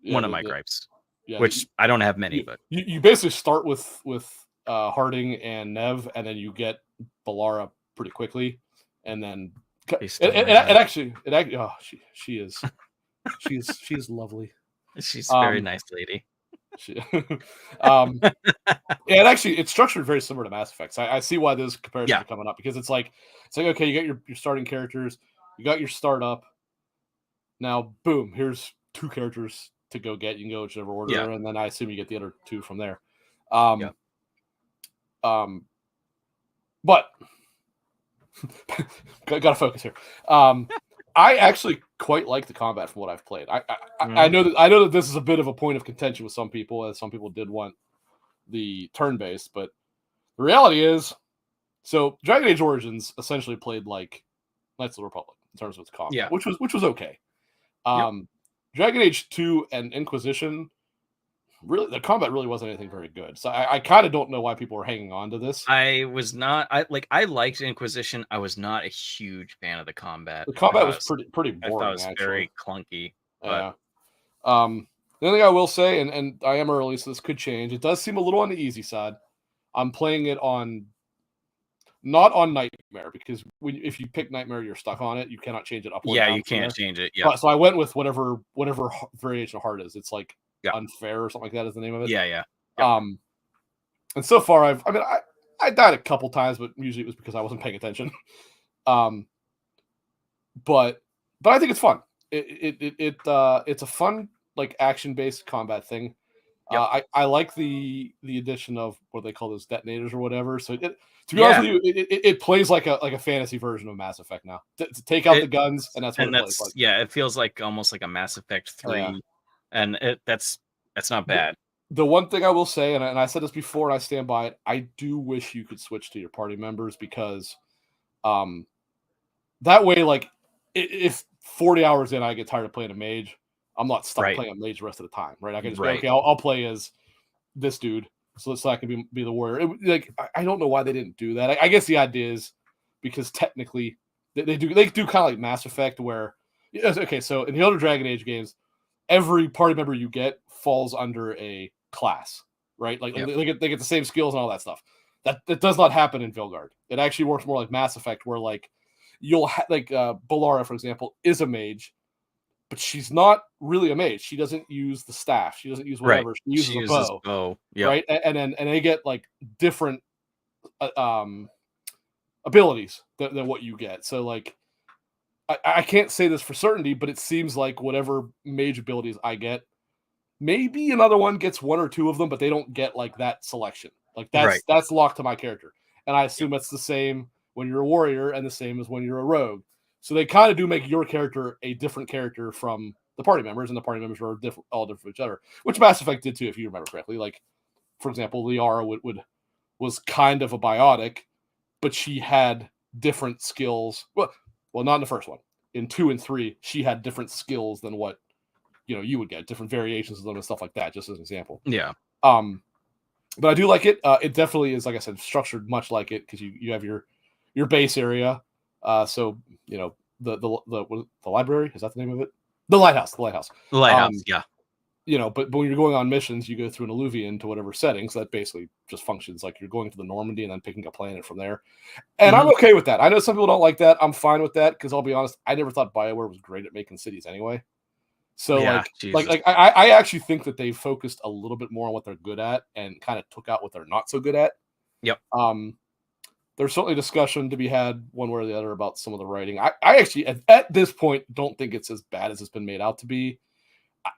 gripes. Yeah, which I don't have many, but you basically start with Harding and Nev, and then you get Balara pretty quickly, and then she is lovely. She's a very nice lady. It's structured very similar to Mass Effect. So I see why those comparisons are coming up, because it's like okay, you got your starting characters, you got your startup. Now, boom, here's 2 characters to go get. You can go whichever order, and then I assume you get the other 2 from there. But gotta focus here. I actually quite like the combat from what I've played. I know that this is a bit of a point of contention with some people, as some people did want the turn-based, but the reality is, so Dragon Age Origins essentially played like Knights of the Republic in terms of its combat, which was okay. Dragon Age 2 and Inquisition, really, the combat really wasn't anything very good. So I kind of don't know why people are hanging on to this. I liked Inquisition. I was not a huge fan of the combat. The combat was pretty boring. I thought it was very clunky. But... the other thing I will say, and I am early, so this could change. It does seem a little on the easy side. I'm playing it not on Nightmare, because if you pick Nightmare, you're stuck on it. You cannot change it up. Yeah, you can't change it. Yeah. So I went with whatever variation of hard is. It's like Unfair or something like that is the name of it. Yeah. And so far I died a couple times, but usually it was because I wasn't paying attention. But I think it's fun. It's a fun, like, action-based combat thing. I like the addition of what they call those detonators or whatever. So to be honest with you, it plays like a fantasy version of Mass Effect now. To take out the guns, and that's what it plays like. Yeah, it feels like almost like a Mass Effect 3, and that's not bad. The one thing I will say, and I said this before, and I stand by it, I do wish you could switch to your party members, because that way, like, if 40 hours in I get tired of playing a mage, I'm not stuck playing a mage the rest of the time, right? I can just go, okay, I'll play as this dude, so I can be the warrior. I don't know why they didn't do that. I guess the idea is because technically they do kind of like Mass Effect, where okay, so in the older Dragon Age games, every party member you get falls under a class, right? Like they get the same skills and all that stuff. That does not happen in Veilguard. It actually works more like Mass Effect, where like you'll Balara, for example, is a mage, but she's not really a mage. She doesn't use the staff. She doesn't use whatever. She uses a bow. Right? And they get like different abilities than what you get. So like I can't say this for certainty, but it seems like whatever mage abilities I get, maybe another one gets 1 or 2 of them, but they don't get like that selection. Like that's locked to my character. And I assume it's the same when you're a warrior and the same as when you're a rogue. So they kind of do make your character a different character from the party members, and the party members are all different from each other, which Mass Effect did too, if you remember correctly. Like, for example, Liara was kind of a biotic, but she had different skills. Well, not in the first one. In 2 and 3, she had different skills than what you would get, different variations of them and stuff like that, just as an example. Yeah. But I do like it. It definitely is, like I said, structured much like it, because you have your base area. So the library, is that the name of it? The lighthouse. Yeah. But when you're going on missions, you go through an alluvion to whatever setting. So that basically just functions like you're going to the Normandy and then picking a planet from there. And I'm okay with that. I know some people don't like that. I'm fine with that, because I'll be honest, I never thought BioWare was great at making cities anyway. So I actually think that they focused a little bit more on what they're good at and kind of took out what they're not so good at. Yep. There's certainly discussion to be had one way or the other about some of the writing. I actually, at this point, don't think it's as bad as it's been made out to be.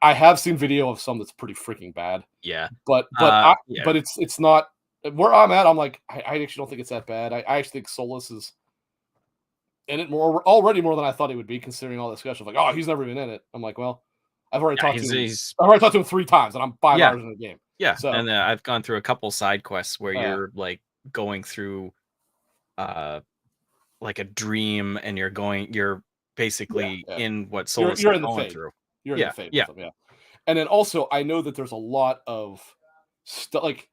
I have seen video of some that's pretty freaking bad. Yeah. But Yeah. but it's not where I'm at. I'm like, I actually don't think it's that bad. I actually think Solus is in it already more than I thought he would be, considering all the discussion. Like, oh, he's never even in it. I'm like, well, I've already Yeah, talked to him. he's I've already talked to him 3 times, and I'm 5 hours in the game. yeah, So and I've gone through a couple side quests where yeah, you're like going through uh like a dream, and you're yeah, basically yeah. in what Solus is You're in the going fade. through. You're in the Yeah, fade yeah, with him. Yeah, and then also I know that there's a lot of stuff like.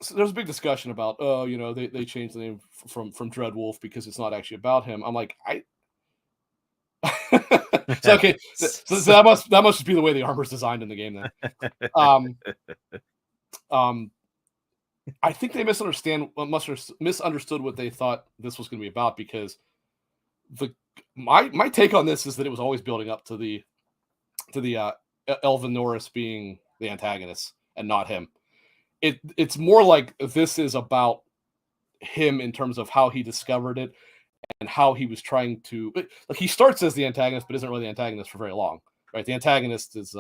So there's a big discussion about, oh, they changed the name from Dreadwolf because it's not actually about him. I'm like, so okay, so that must just be the way the armor's designed in the game then. Um, um, I think they misunderstood what they thought this was going to be about, because my take on this is that it was always building up to the Elvin Norris being the antagonist and not him. It's more like this is about him in terms of how he discovered it and how he was trying to, like, he starts as the antagonist but isn't really the antagonist for very long, right? The antagonist is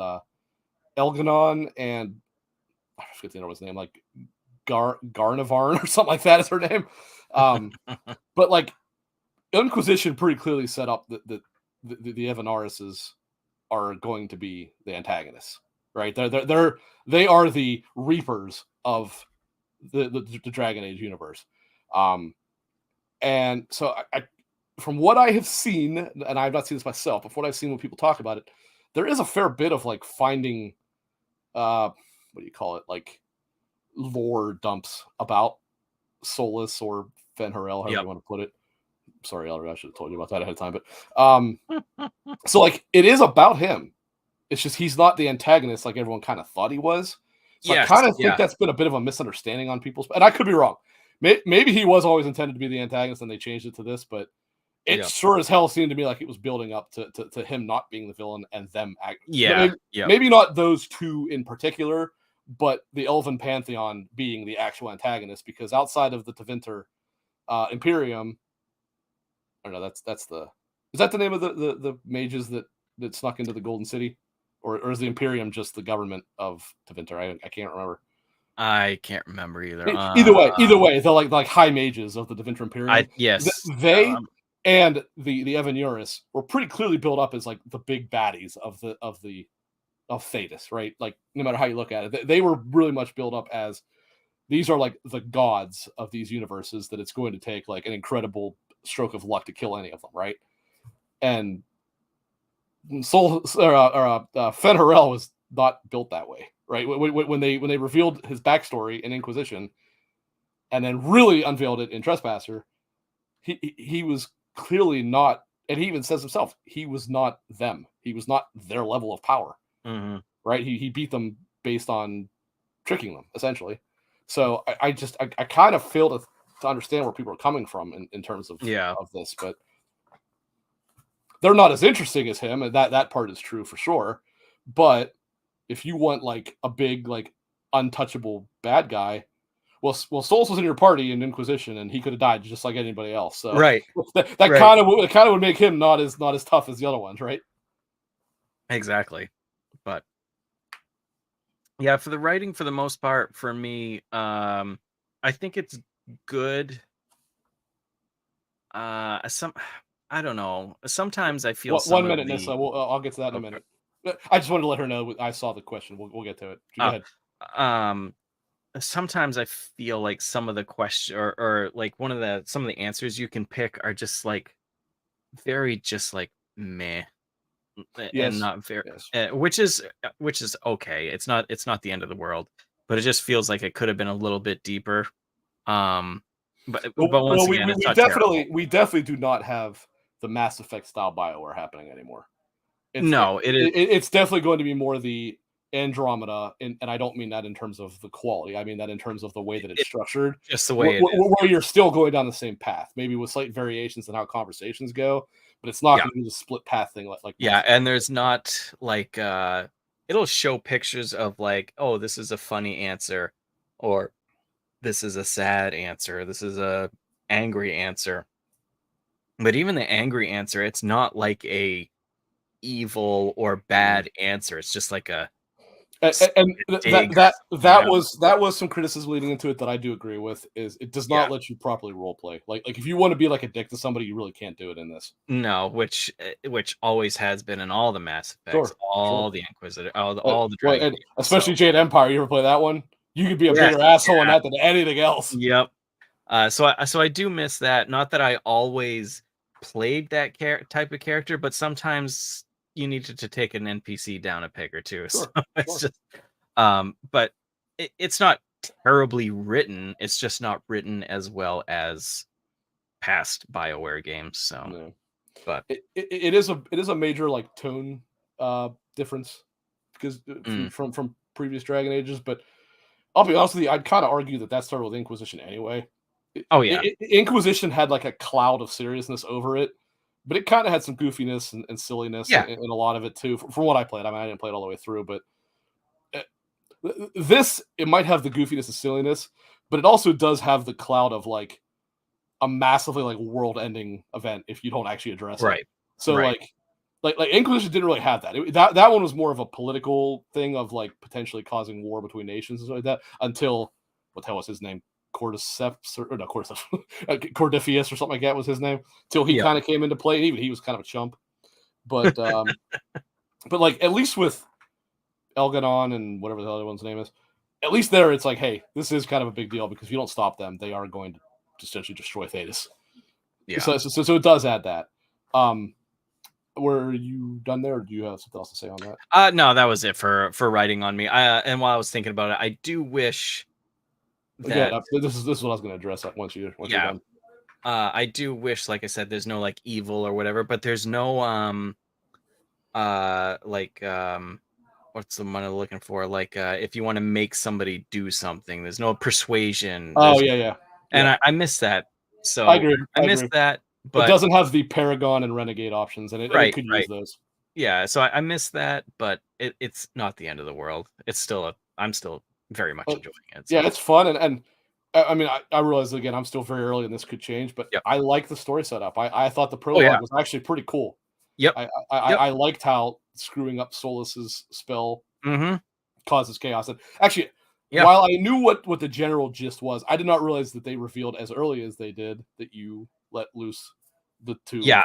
Elganon, and I forget the other one's name, like Garnavarn or something like that is her name. But like Inquisition pretty clearly set up that the Evanarises are going to be the antagonists, right? They are the reapers of the Dragon Age universe. And so from what I have seen, and I've not seen this myself, but from what I've seen when people talk about it, there is a fair bit of like finding, what do you call it, like lore dumps about Solus or Fen'Harel, however you want to put it. Sorry, Elder, I should have told you about that ahead of time. But so like it is about him. It's just he's not the antagonist like everyone kind of thought he was. So I kind of think that's been a bit of a misunderstanding on people's, and I could be wrong. Maybe he was always intended to be the antagonist and they changed it to this, but it sure as hell seemed to me like it was building up to him not being the villain and them maybe not those two in particular, but the Elven Pantheon being the actual antagonist, because outside of the Tevinter Imperium, I don't know, is that the name of the mages that snuck into the Golden City? Or is the Imperium just the government of Tevinter? I can't remember. I can't remember either. Either way, the like high mages of the Tevinter Imperium. They and the Evan Uris were pretty clearly built up as like the big baddies of Thetis, right? Like no matter how you look at it, they were really much built up as these are like the gods of these universes that it's going to take like an incredible stroke of luck to kill any of them, right? And Fen'Harel was not built that way, right? When they revealed his backstory in Inquisition, and then really unveiled it in Trespasser, he was clearly not, and he even says himself, he was not them. He was not their level of power, right? He beat them based on tricking them, essentially. So I kind of fail to understand where people are coming from in terms of this, but they're not as interesting as him, and that part is true for sure. But if you want like a big, like untouchable bad guy, well, Solus was in your party in Inquisition, and he could have died just like anybody else. So that kind of would make him not as tough as the other ones, right? Exactly. But yeah, for the writing, for the most part, for me, I think it's good. I don't know. Sometimes I feel 1 minute, Nissa. I'll get to that in a minute. I just wanted to let her know I saw the question. We'll get to it. Go ahead. Sometimes I feel like some of the question or like some of the answers you can pick are just like very just like meh, and not very, which is okay. It's not the end of the world, but it just feels like it could have been a little bit deeper. But once again, it's not terrible. We definitely do not have the Mass Effect style BioWare happening anymore. It's definitely going to be more the Andromeda, and I don't mean that in terms of the quality. I mean that in terms of the way that it's structured. Just the way where you're still going down the same path, maybe with slight variations in how conversations go, but it's not going to be the split path thing like and there's not like it'll show pictures of like, oh, this is a funny answer, or this is a sad answer, this is a angry answer. But even the angry answer, it's not like a evil or bad answer. It's just like a And dig, that was some criticism leading into it that I do agree with. Is it does yeah. not let you properly role play. Like if you want to be like a dick to somebody, you really can't do it in this. No, which always has been in all the Mass Effects, Sure, sure. all the Inquisitor, all the Dragon And Age. especially So Jade Empire. You ever play that one? You could be a yes, bigger asshole on yeah, that than anything else. yep. So I do miss that. Not that I always played that type of character, but sometimes you needed to take an NPC down a peg or two. So Sure, it's sure. just, but it's not terribly written. It's just not written as well as past BioWare games. So, No. but It is a major like tone difference because mm, from previous Dragon Ages. But I'll be honest with you, I'd kind of argue that started with Inquisition anyway. oh yeah, Inquisition had like a cloud of seriousness over it, but it kind of had some goofiness and silliness yeah, in a lot of it too. From what I played, I mean, I didn't play it all the way through, but this it might have the goofiness and silliness, but it also does have the cloud of like a massively like world-ending event if you don't actually address it. right, So right, like Inquisition didn't really have that. That one was more of a political thing of like potentially causing war between nations and stuff like that. Until what the hell was his name? Cordyceps or no Cordyceps, Cordifius or something like that was his name. Till he yep, kind of came into play, and even he was kind of a chump. But but like at least with Elganon and whatever the other one's name is, at least there it's like, hey, this is kind of a big deal because if you don't stop them, they are going to essentially destroy Thetis. yeah. So it does add that. Were you done there, or do you have something else to say on that? No, that was it for writing on me. And while I was thinking about it, I do wish Again, that this is what I was going to address once you're yeah, done. I do wish, like I said, there's no like evil or whatever, but there's no like what's the one I'm looking for? Like if you want to make somebody do something, there's no persuasion. Oh There's yeah. and I miss that. I So agree. I I miss agree. that, It but doesn't have the Paragon and Renegade options, and it right, could use right. those. Yeah, so I miss that, but it's not the end of the world. It's still I'm still very much But enjoying it. yeah, So it's fun, and I mean, I realize again, I'm still very early, and this could change, but yep. I like the story setup. I thought the Oh yeah. prologue was actually pretty cool. Yep. Yep. I liked how screwing up Solus's spell Mm-hmm. causes chaos. And actually, Yeah. while I knew what the general gist was, I did not realize that they revealed as early as they did that you let loose Yeah, the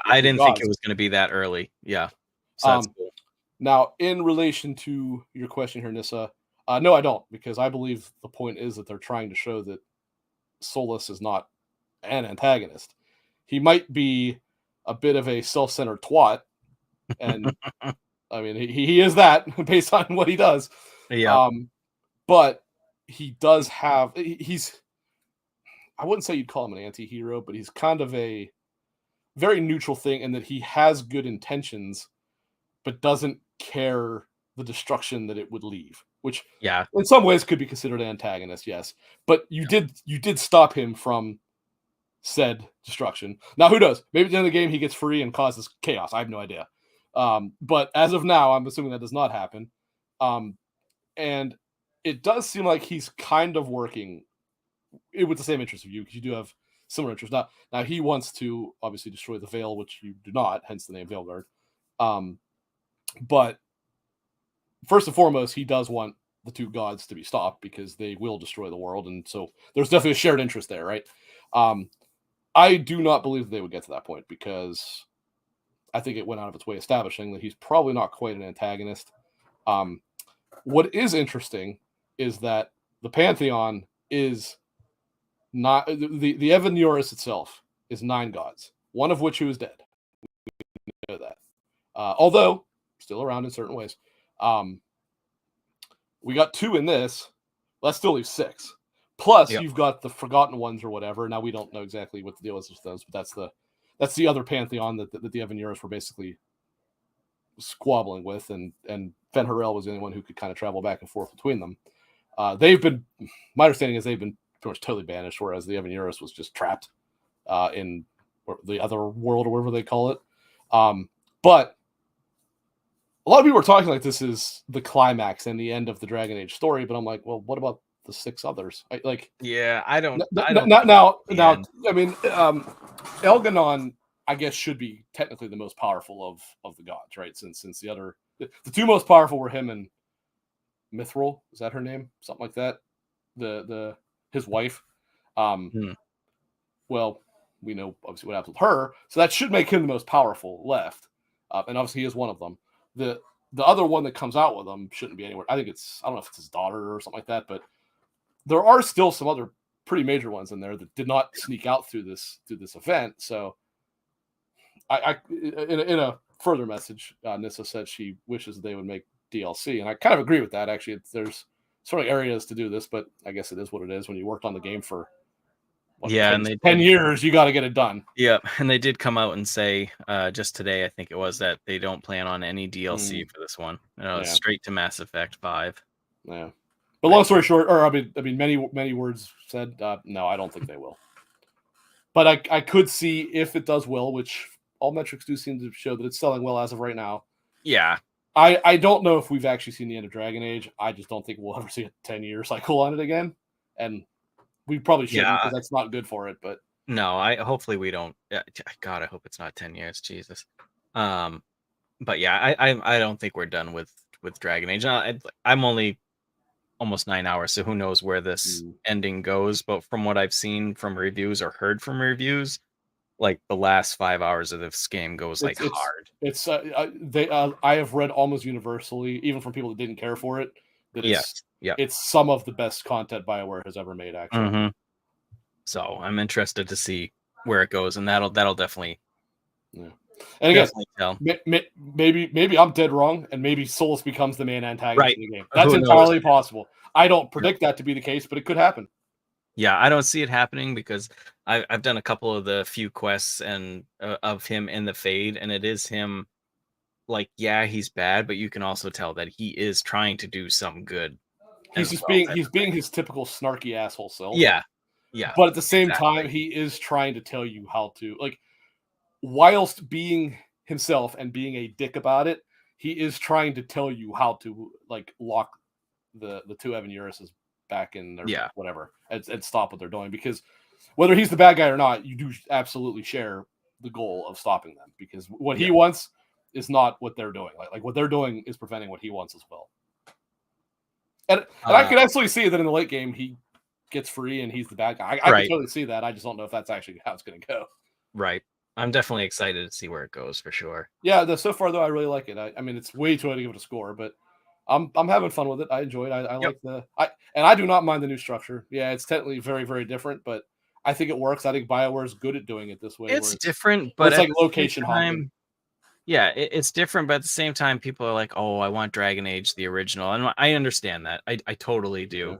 I two didn't think it gods. was gonna be that early. Yeah. So that's cool. Now, in relation to your question here, Nissa, no, I don't, because I believe the point is that they're trying to show that Solus is not an antagonist. He might be a bit of a self-centered twat, and I mean he is that based on what he does. Yep. But he does have he's I wouldn't say you'd call him an anti-hero, but he's kind of a very neutral thing in that he has good intentions, but doesn't care the destruction that it would leave, which Yeah. in some ways could be considered an antagonist, yes. But you did stop him from said destruction. Now who knows? Maybe at the end of the game he gets free and causes chaos. I have no idea. But as of now, I'm assuming that does not happen. And it does seem like he's kind of working with the same interest of you, because you do have similar interests. Now he wants to obviously destroy the Veil, which you do not, hence the name Veilguard. But first and foremost, he does want the two gods to be stopped because they will destroy the world, and so there's definitely a shared interest there, right? I do not believe that they would get to that point because I think it went out of its way establishing that he's probably not quite an antagonist. What is interesting is that the Pantheon is not the Evan Uris itself is 9 gods, one of which who is dead. We know that, although still around in certain ways. We got 2 in this. That still leaves 6. Plus, Yep. you've got the Forgotten Ones or whatever. Now we don't know exactly what the deal is with those, but that's the other pantheon that the Evan Uris were basically squabbling with, and Fen Harel was the only one who could kind of travel back and forth between them. They've been, my understanding is they've been pretty much totally banished, whereas the Evan Uris was just trapped in the other world or whatever they call it. But a lot of people are talking like this is the climax and the end of the Dragon Age story, but I'm like, well, what about the 6 others? Yeah, I don't now. end. I mean, Elganon I guess should be technically the most powerful of the gods, right? Since the two most powerful were him and Mithril, is that her name? Something like that. The his wife. Hmm. Well, we know obviously what happens with her, so that should make him the most powerful left. And obviously he is one of them. The other one that comes out with him shouldn't be anywhere. I think I don't know if it's his daughter or something like that, but there are still some other pretty major ones in there that did not sneak out through this event. So in a further message, Nissa said she wishes they would make DLC, and I kind of agree with that. Actually, there's sort of areas to do this, but I guess it is what it is. When you worked on the game for Yeah, and they 10 did. years, you got to get it done. Yeah, and they did come out and say just today, I think it was, that they don't plan on any DLC for this one. It's Yeah. straight to Mass Effect 5. Yeah, but long story short, or I mean, many words said. No, I don't think they will. But I could see if it does well, which all metrics do seem to show that it's selling well as of right now. Yeah. I don't know if we've actually seen the end of Dragon Age. I just don't think we'll ever see a 10-year cycle on it again. And we probably shouldn't, because that's not good for it. But no, hopefully we don't. God, I hope it's not 10 years. Jesus. But yeah, I don't think we're done with Dragon Age. I'm only almost 9 hours, so who knows where this ending goes. But from what I've seen from reviews or heard from reviews, like the last 5 hours of this game goes hard. It's I have read almost universally, even from people that didn't care for it, that it's some of the best content BioWare has ever made, actually. Mm-hmm. So I'm interested to see where it goes, and that'll definitely. Yeah. And again, maybe I'm dead wrong, and maybe Solus becomes the main antagonist in the game. That's entirely possible. I don't predict that to be the case, but it could happen. Yeah, I don't see it happening because I've done a couple of the few quests and of him in the Fade, and it is him. Like, yeah, he's bad, but you can also tell that he is trying to do some good. He's being his typical snarky asshole self. Yeah. But at the same time, he is trying to tell you how to, like, whilst being himself and being a dick about it, he is trying to tell you how to, like, lock the two Evan Urises back in their whatever and stop what they're doing. Because whether he's the bad guy or not, you do absolutely share the goal of stopping them, because what he wants is not what they're doing. Like what they're doing is preventing what he wants as well. And I could absolutely see that in the late game he gets free and he's the bad guy. I can totally see that. I just don't know if that's actually how it's going to go. Right. I'm definitely excited to see where it goes, for sure. Yeah, so far though, I really like it. I mean, it's way too early to give it a score, but I'm having fun with it. I enjoy it. I like and I do not mind the new structure. Yeah, it's technically very, very different, but I think it works. I think BioWare is good at doing it this way. It's different, but it's like location hopping. Yeah, it's different, but at the same time, people are like, "Oh, I want Dragon Age the original," and I understand that. I totally do,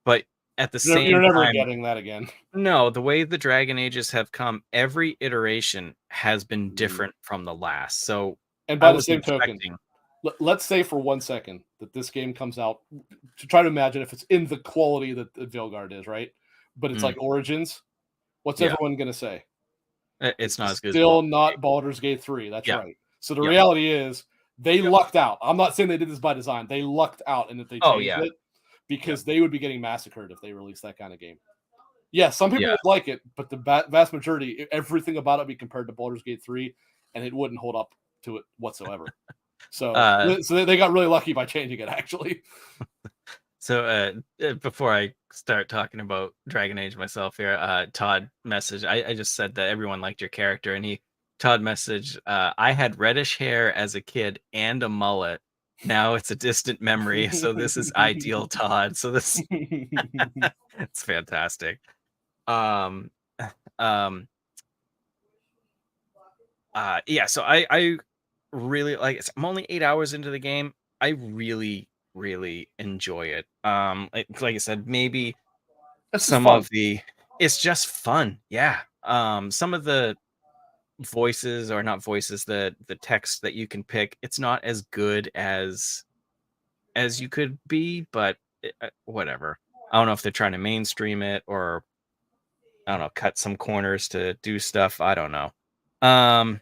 but at the same time, you're never getting that again. No, the way the Dragon Ages have come, every iteration has been different from the last. So, and by the same token, let's say for 1 second that this game comes out, to try to imagine if it's in the quality that the Veilguard is, right? But it's like Origins. What's everyone going to say? It's not as good. Still not Baldur's Gate 3. That's right. So the reality is they lucked out. I'm not saying they did this by design. They lucked out, and if they changed it, because they would be getting massacred if they released that kind of game. Yeah, some people would like it, but the vast majority, everything about it would be compared to Baldur's Gate 3, and it wouldn't hold up to it whatsoever. So they got really lucky by changing it, actually. So before I start talking about Dragon Age myself here, Todd messaged. I just said that everyone liked your character, and Todd messaged, I had reddish hair as a kid and a mullet. Now it's a distant memory, so this is ideal, Todd. So this it's fantastic. So I really like it. I'm only 8 hours into the game. I really enjoy it. Like I said, maybe some of it's just fun. Yeah. Some of the voices, or not voices, the text that you can pick, it's not as good as you could be, but whatever. I don't know if they're trying to mainstream it, or I don't know, cut some corners to do stuff. I don't know.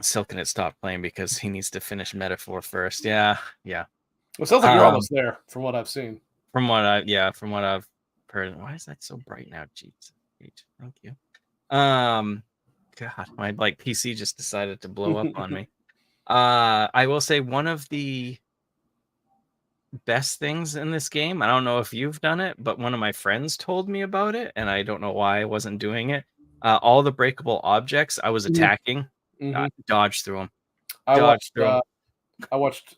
Silken stopped playing because he needs to finish Metaphor first. Yeah. Well, it sounds like you're almost there, from what I've seen. From what I've heard. Why is that so bright now? Jeez. Thank you. God, my like PC just decided to blow up on me. I will say one of the best things in this game, I don't know if you've done it, but one of my friends told me about it, and I don't know why I wasn't doing it. All the breakable objects I was Mhm, attacking, mhm. dodge through them, I dodge watched. through them. I watched.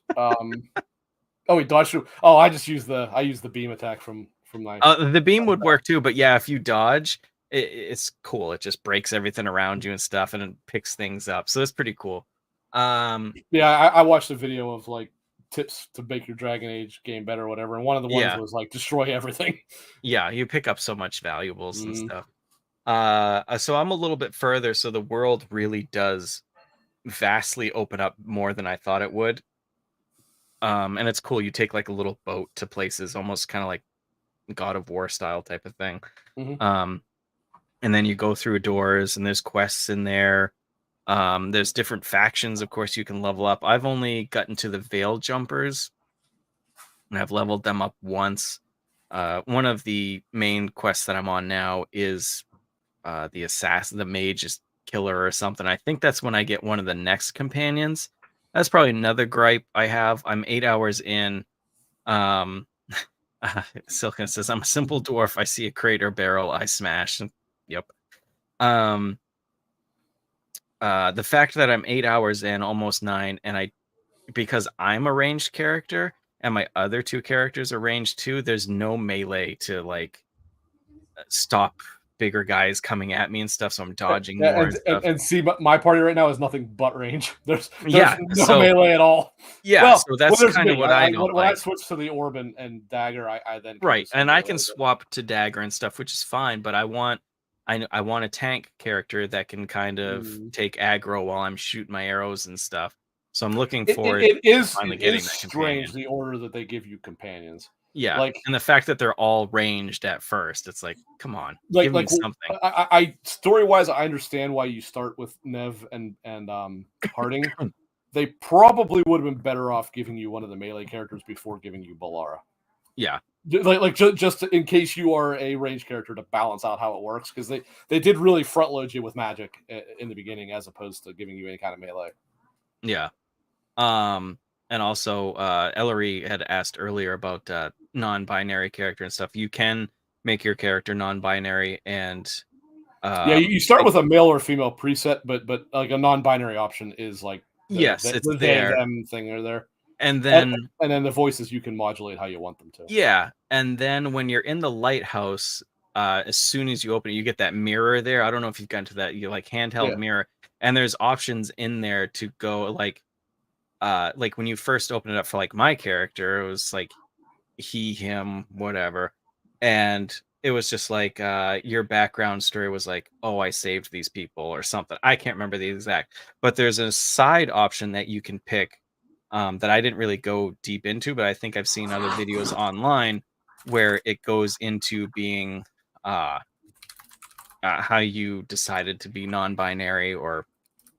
Oh, wait, dodge through. Oh, I use the beam attack from my. The beam would work too, but yeah, if you dodge, it's cool. It just breaks everything around you and stuff, and it picks things up. So it's pretty cool. Yeah, I watched a video of like tips to make your Dragon Age game better or whatever, and one of the ones Yeah, was like destroy everything. yeah, you pick up so much valuables and Mm, stuff. So I'm a little bit further, so the world really does vastly open up more than I thought it would. And it's cool. You take like a little boat to places, almost kind of like God of War style type of thing. mhm, Um, and then you go through doors, and there's quests in there. There's different factions, of course, you can level up. I've only gotten to the Veil Jumpers, and I've leveled them up once. One of the main quests that I'm on now is the assassin, the mage is killer or something. I think that's when I get one of the next companions. That's probably another gripe I have. I'm 8 hours in. Um, Silken says, "I'm a simple dwarf. I see a crate or barrel, I smash." And, yep. Um, the fact that I'm 8 hours in, almost nine, and because I'm a ranged character and my other two characters are ranged too, there's no melee to like stop bigger guys coming at me and stuff, so I'm dodging yeah, more and stuff. and see, my party right now is nothing but range. There's Yeah, no melee at all. Well, so that's there's kinda me. what I don't When I like. switch to the orb and dagger, I then can do Right, some and I can melee. swap to dagger and stuff, which is fine, but I want a tank character that can kind of Mm. take aggro while I'm shooting my arrows and stuff. So I'm looking forward to finally It getting is that strange companion. the order that they give you companions. Yeah, Like and the fact that they're all ranged at first, it's like, "Come on, give me well, something." I story wise, I understand why you start with Nev and Harding. They probably would have been better off giving you one of the melee characters before giving you Balara. Yeah, Just in case you are a range character to balance out how it works, because they did really front load you with magic in the beginning as opposed to giving you any kind of melee. yeah. And also, Ellery had asked earlier about non-binary character and stuff. You can make your character non-binary, and Yeah, you start like, with a male or female preset, but like a non-binary option is like yes, it's they there, them thing are there, and and, then and then the voices you can modulate how you want them to. yeah, and then when you're in the lighthouse, as soon as you open it, you get that mirror there. I don't know if you've gotten to that. You like handheld Yeah. mirror, and there's options in there to go like when you first open it up for like my character, it was like he, him, whatever. And it was just like your background story was like, oh, I saved these people or something. I can't remember the exact, but there's a side option that you can pick that I didn't really go deep into, but I think I've seen other videos online where it goes into being uh, how you decided to be non-binary or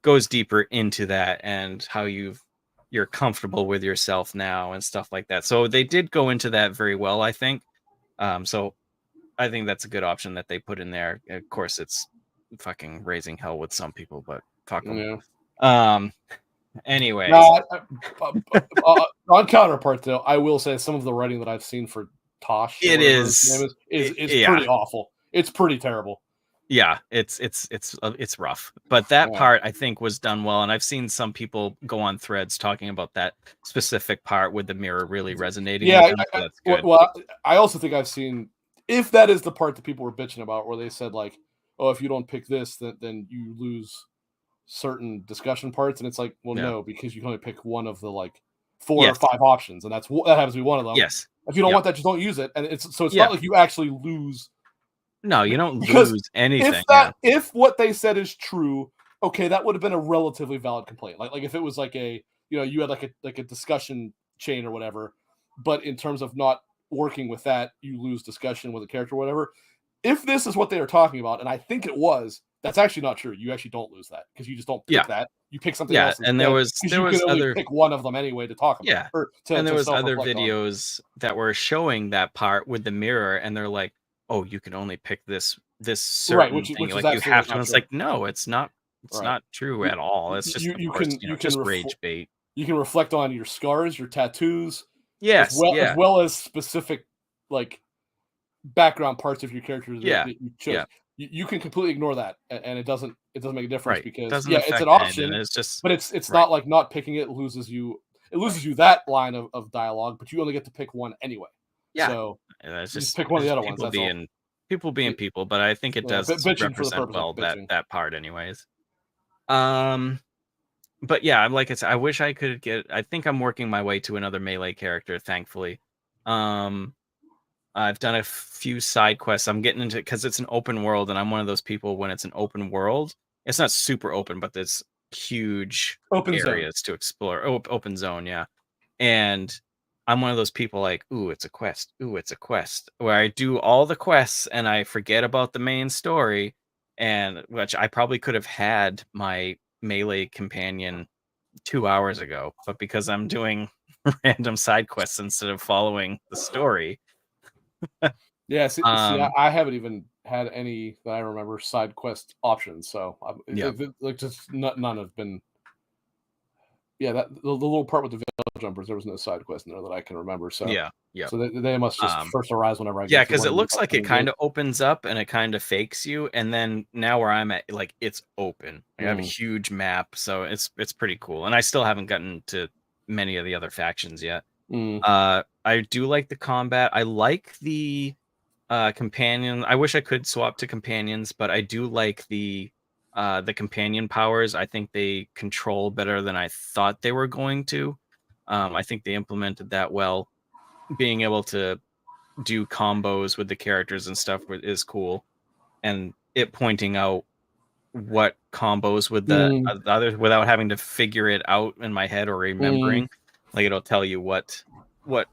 goes deeper into that and how you're comfortable with yourself now and stuff like that. So they did go into that very well, I think. So I think that's a good option that they put in there. Of course, it's fucking raising hell with some people, but fuck them. Yeah. Um, anyways, No, on counterpart though, I will say some of the writing that I've seen for Tosh or it whatever his is, name is yeah, pretty awful. It's pretty terrible. yeah, it's rough, but that Yeah. part I think was done well, and I've seen some people go on threads talking about that specific part with the mirror really resonating Yeah, with them. So that's good. I also think I've seen if that is the part that people were bitching about, where they said like, "Oh, if you don't pick this, then you lose certain discussion parts," and it's like, well, Yeah. no, because you can only pick one of the like four or Yes. five options, and that happens to be one of them. Yes. If you don't Yep. want that, just don't use it, and it's Yeah. not like you actually lose No, you don't because lose anything. Yeah. if what they said is true, okay, that would have been a relatively valid complaint. Like if it was like a you had like a discussion chain or whatever, but in terms of not working with that, you lose discussion with a character or whatever. If this is what they are talking about, and I think it was, that's actually not true. You actually don't lose that because you just don't Yeah. pick that. You pick something Yeah. else And instead because there you was can only other pick one of them anyway to talk about yeah. or And there to was self other reflect on. videos that were showing that part with the mirror, and they're like, "Oh, you can only pick this Right, certain thing. which is Like you have absolutely to." And not it's true. like, no, it's not. It's not true at all. It's just, of course, just rage bait. You can reflect on your scars, your tattoos, Yes, as yeah, well as specific like background parts of your character yeah, that you chose. yeah, You can completely ignore that, and it doesn't make a difference right. because Doesn't it's an affect anything. option, It's just but it's right, not like not picking it loses you. It loses right. you that line of dialogue, but you only get to pick one anyway. Yeah, So and you just pick one of the other ones. That's all. people being It, people, but I think it yeah, does bitching for the represent purpose of well bitching. that part, anyways. Um, but yeah, like I said, I wish I could get. I think I'm working my way to another melee character, thankfully. Um, I've done a few side quests. I'm getting into because it's an open world, and I'm one of those people when it's an open world. It's not super open, but there's huge Open zone. areas to explore. Open zone, yeah. And I'm one of those people like, ooh, it's a quest. Ooh, it's a quest. Where I do all the quests and I forget about the main story, and which I probably could have had my melee companion 2 hours ago, but because I'm doing random side quests instead of following the story. Yeah, see, Um, I haven't even had any that I remember side quest options. So yeah, like just none have been. Yeah, that the little part with the veil jumpers, there was no side quest in there that I can remember. So yeah, yeah. they must just Um, first arise whenever I Yeah, go through because one it of the looks like it upcoming kind gates. of opens up and it kind of fakes you, and then now where I'm at, like it's open. I have a Mm, huge map, so it's pretty cool. And I still haven't gotten to many of the other factions yet. mm, I do like the combat. I like the companion. I wish I could swap to companions, but I do like the companion powers. I think they control better than I thought they were going to. I think they implemented that well. Being able to do combos with the characters and stuff is cool, and it pointing out what combos with mm, the others without having to figure it out in my head or mm. remembering, like it'll tell you what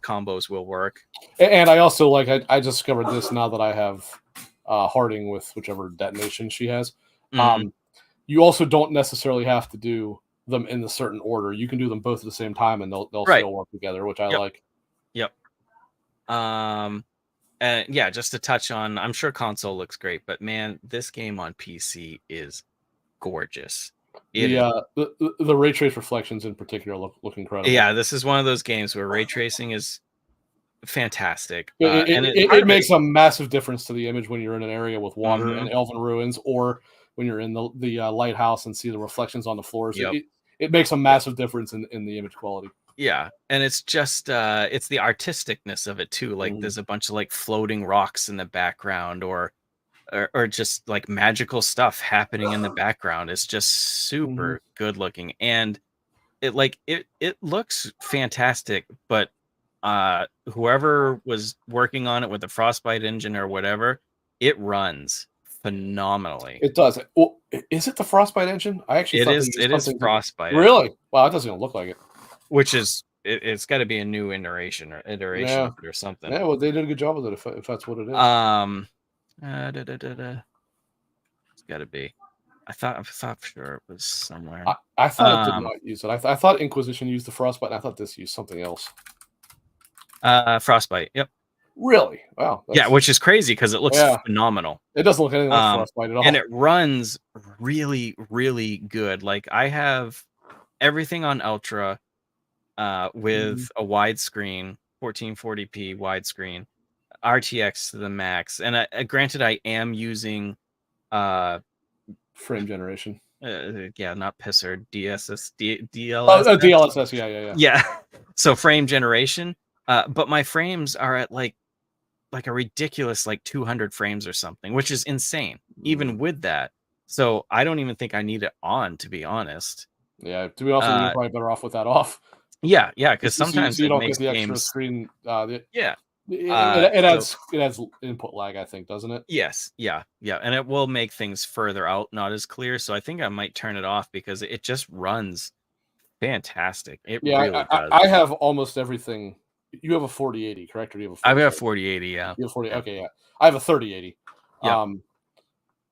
combos will work. And I also like I discovered this now that I have Harding with whichever detonation she has. Mhm. Um, you also don't necessarily have to do them in a certain order. You can do them both at the same time, and they'll Right. still work together, which I Yep. like. Yep. Um, and yeah, just to touch on, I'm sure console looks great, but man, this game on PC is gorgeous. It is. The ray trace reflections in particular look incredible. Yeah, this is one of those games where ray tracing is fantastic. It, And it, part it of it. makes a massive difference to the image when you're in an area with water and Mhm. elven ruins, or when you're in the lighthouse and see the reflections on the floors. Yep. It makes a Yep. massive difference in the image quality. Yeah, and it's just it's the artisticness of it too. Like Mhm, there's a bunch of like floating rocks in the background or just like magical stuff happening in the background. It's just mhm, super good looking and it looks fantastic, but whoever was working on it with the Frostbite engine or whatever, it runs phenomenally. It does. Well, is it the Frostbite engine? I actually thought they used It is something different. Frostbite, I think, Really? Wow, it doesn't even look like it. which is it's got to be a new iteration Yeah. of it or something. Yeah, well, they did a good job with it if that's what it is. Um, it's got to be. I thought for sure it was somewhere. I thought it did Um, not use it. I thought Inquisition used the Frostbite, and I thought this used something else. Frostbite. Yep. Really? Wow, Yeah, that's which is crazy because it looks yeah. phenomenal. It doesn't look anything like Um, Frostbite at and all. it runs really, really good. Like I have everything on Ultra, Mhm. with a widescreen, 1440p widescreen, RTX to the max. And granted, I am using uh Frame generation. yeah, not pisser, Oh, DLSS. DLSS. Yeah, yeah, yeah. Yeah. So frame generation. But my frames are at like a ridiculous like 200 frames or something, which is insane, Mm. even with that. So I don't even think I need it on, to be honest. Yeah. To be honest with you, you're Uh, probably better off with that off, yeah, because sometimes so you it don't get makes the extra games. screen. Yeah. It So adds input lag, I think, doesn't it? yes, yeah, and it will make things further out not as clear. So I think I might turn it off because it just runs fantastic. It Yeah, really does. I have almost everything. You have a 4080, correct? Or do you have a I've got 4070? 4080. Yeah, You have 40. yeah, Okay, yeah. I have a 3080. yeah.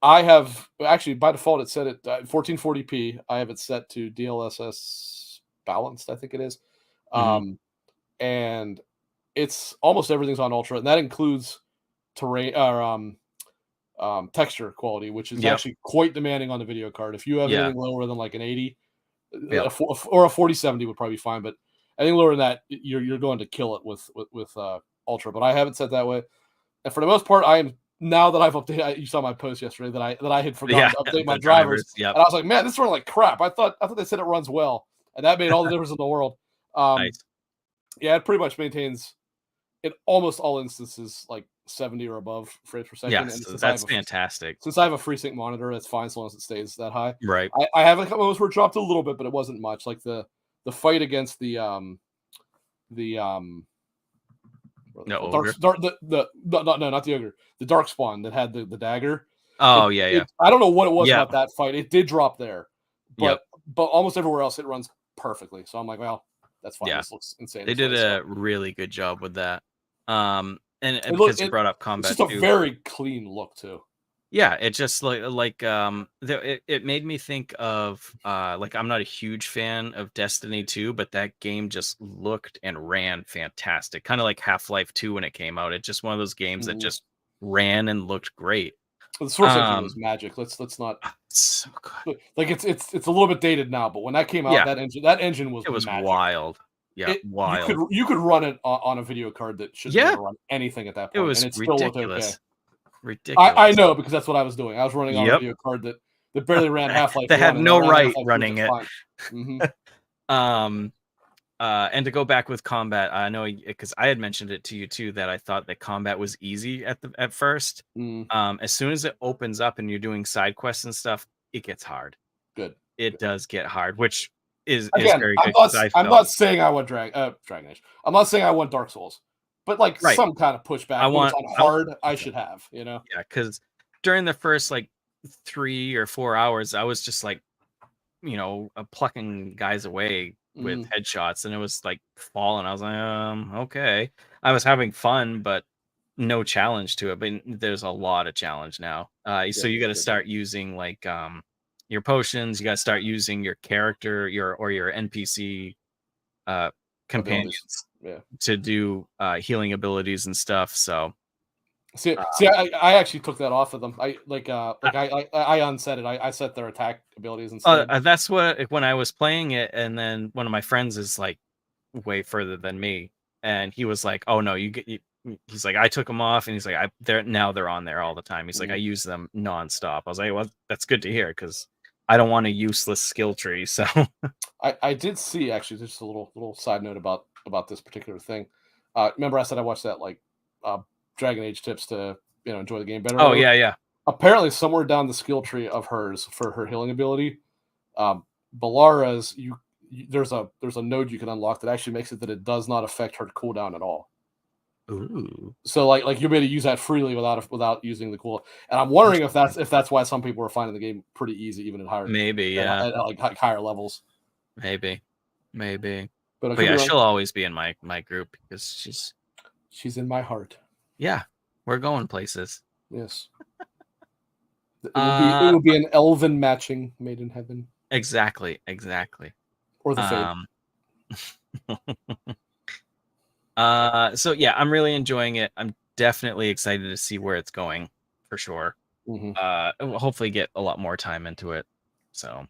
I have actually by default it set it 1440p. I have it set to DLSS balanced, I think it is. Hmm. Um, and it's almost everything's on ultra, and that includes terrain or texture quality, which is Yep. actually quite demanding on the video card. If you have Yeah. anything lower than like an 80, Yep. or a 4070 would probably be fine, but anything lower than that, you're going to kill it with Ultra. But I have it set that way, and for the most part, I am now that I've updated. You saw my post yesterday that I had forgotten Yeah. to update my The drivers, Yep. and I was like, man, this runs like crap. I thought they said it runs well, and that made all the difference in the world. Nice. Yeah, it pretty much maintains in almost all instances like 70 or above frames per second. Yeah. And So since that's fantastic. since I have a FreeSync monitor, that's fine as long as it stays that high. Right. I have a couple moments where it dropped a little bit, but it wasn't much. Like the fight against the No, dark, ogre. no, not the ogre, the dark spawn that had the dagger. Oh, yeah. I don't know what it was Yeah. about that fight. It did drop there, but Yep. but almost everywhere else it runs perfectly. So I'm like, well, that's fine. Yeah. This looks insane. They this way, did so. a really good job with that. And It because you brought up combat It's just a too. very clean look too. Yeah, it just it made me think of like I'm not a huge fan of Destiny 2, but that game just looked and ran fantastic. Kind of like Half-Life 2 when it came out. It's just one of those games that just ran and looked great. The Source engine was magic. Let's not It's so good. like it's a little bit dated now, but when that came out, Yeah. that engine was It was magic. wild. Yeah, wild. You could run it on a video card that should Yeah. never run anything at that It point, was and it still looked okay. ridiculous. Ridiculous. I know because that's what I was doing. I was running on a Yep. video card that barely ran Half-Life. They had 1, and no I ran right Half-Life 2 running just it. fine. Mhm. And to go back with combat, I know because I had mentioned it to you too that I thought that combat was easy at first. As soon as it opens up and you're doing side quests and stuff, it gets hard. Good. It does get hard, which is Again, very I'm good. I'm not saying I want Dragon Age. I'm not saying I want Dark Souls, but like Right. some kind of pushback. When it's on hard, I should have, you know. Yeah, because during the first like 3 or 4 hours, I was just like, plucking guys away with headshots, and it was like falling. I was like, okay. I was having fun, but no challenge to it. But there's a lot of challenge now. So you got to start using like your potions. You got to start using your character, your NPC companions to do healing abilities and stuff. So I actually took that off of them. I unset it. I set their attack abilities instead. That's what when I was playing it, and then one of my friends is like way further than me, and he was like, "Oh no, he's like, I took them off, and he's like, they're on there all the time. He's like, I use them nonstop. I was like, well, that's good to hear because I don't want a useless skill tree. So I did see actually just a little side note about this particular thing. Remember I said I watched that like Dragon Age tips to enjoy the game better. Oh yeah. Apparently somewhere down the skill tree of hers for her healing ability, Balara's there's a node you can unlock that actually makes it that it does not affect her cooldown at all. Ooh. So like you're able to use that freely without using the cool. And I'm wondering if that's why some people are finding the game pretty easy even at higher at like higher levels. Maybe. But yeah, she'll always be in my group because she's in my heart. Yeah, we're going places. Yes. It will be an elven matching made in heaven. Exactly. Or the fate. So yeah, I'm really enjoying it. I'm definitely excited to see where it's going for sure. Hopefully get a lot more time into it. So,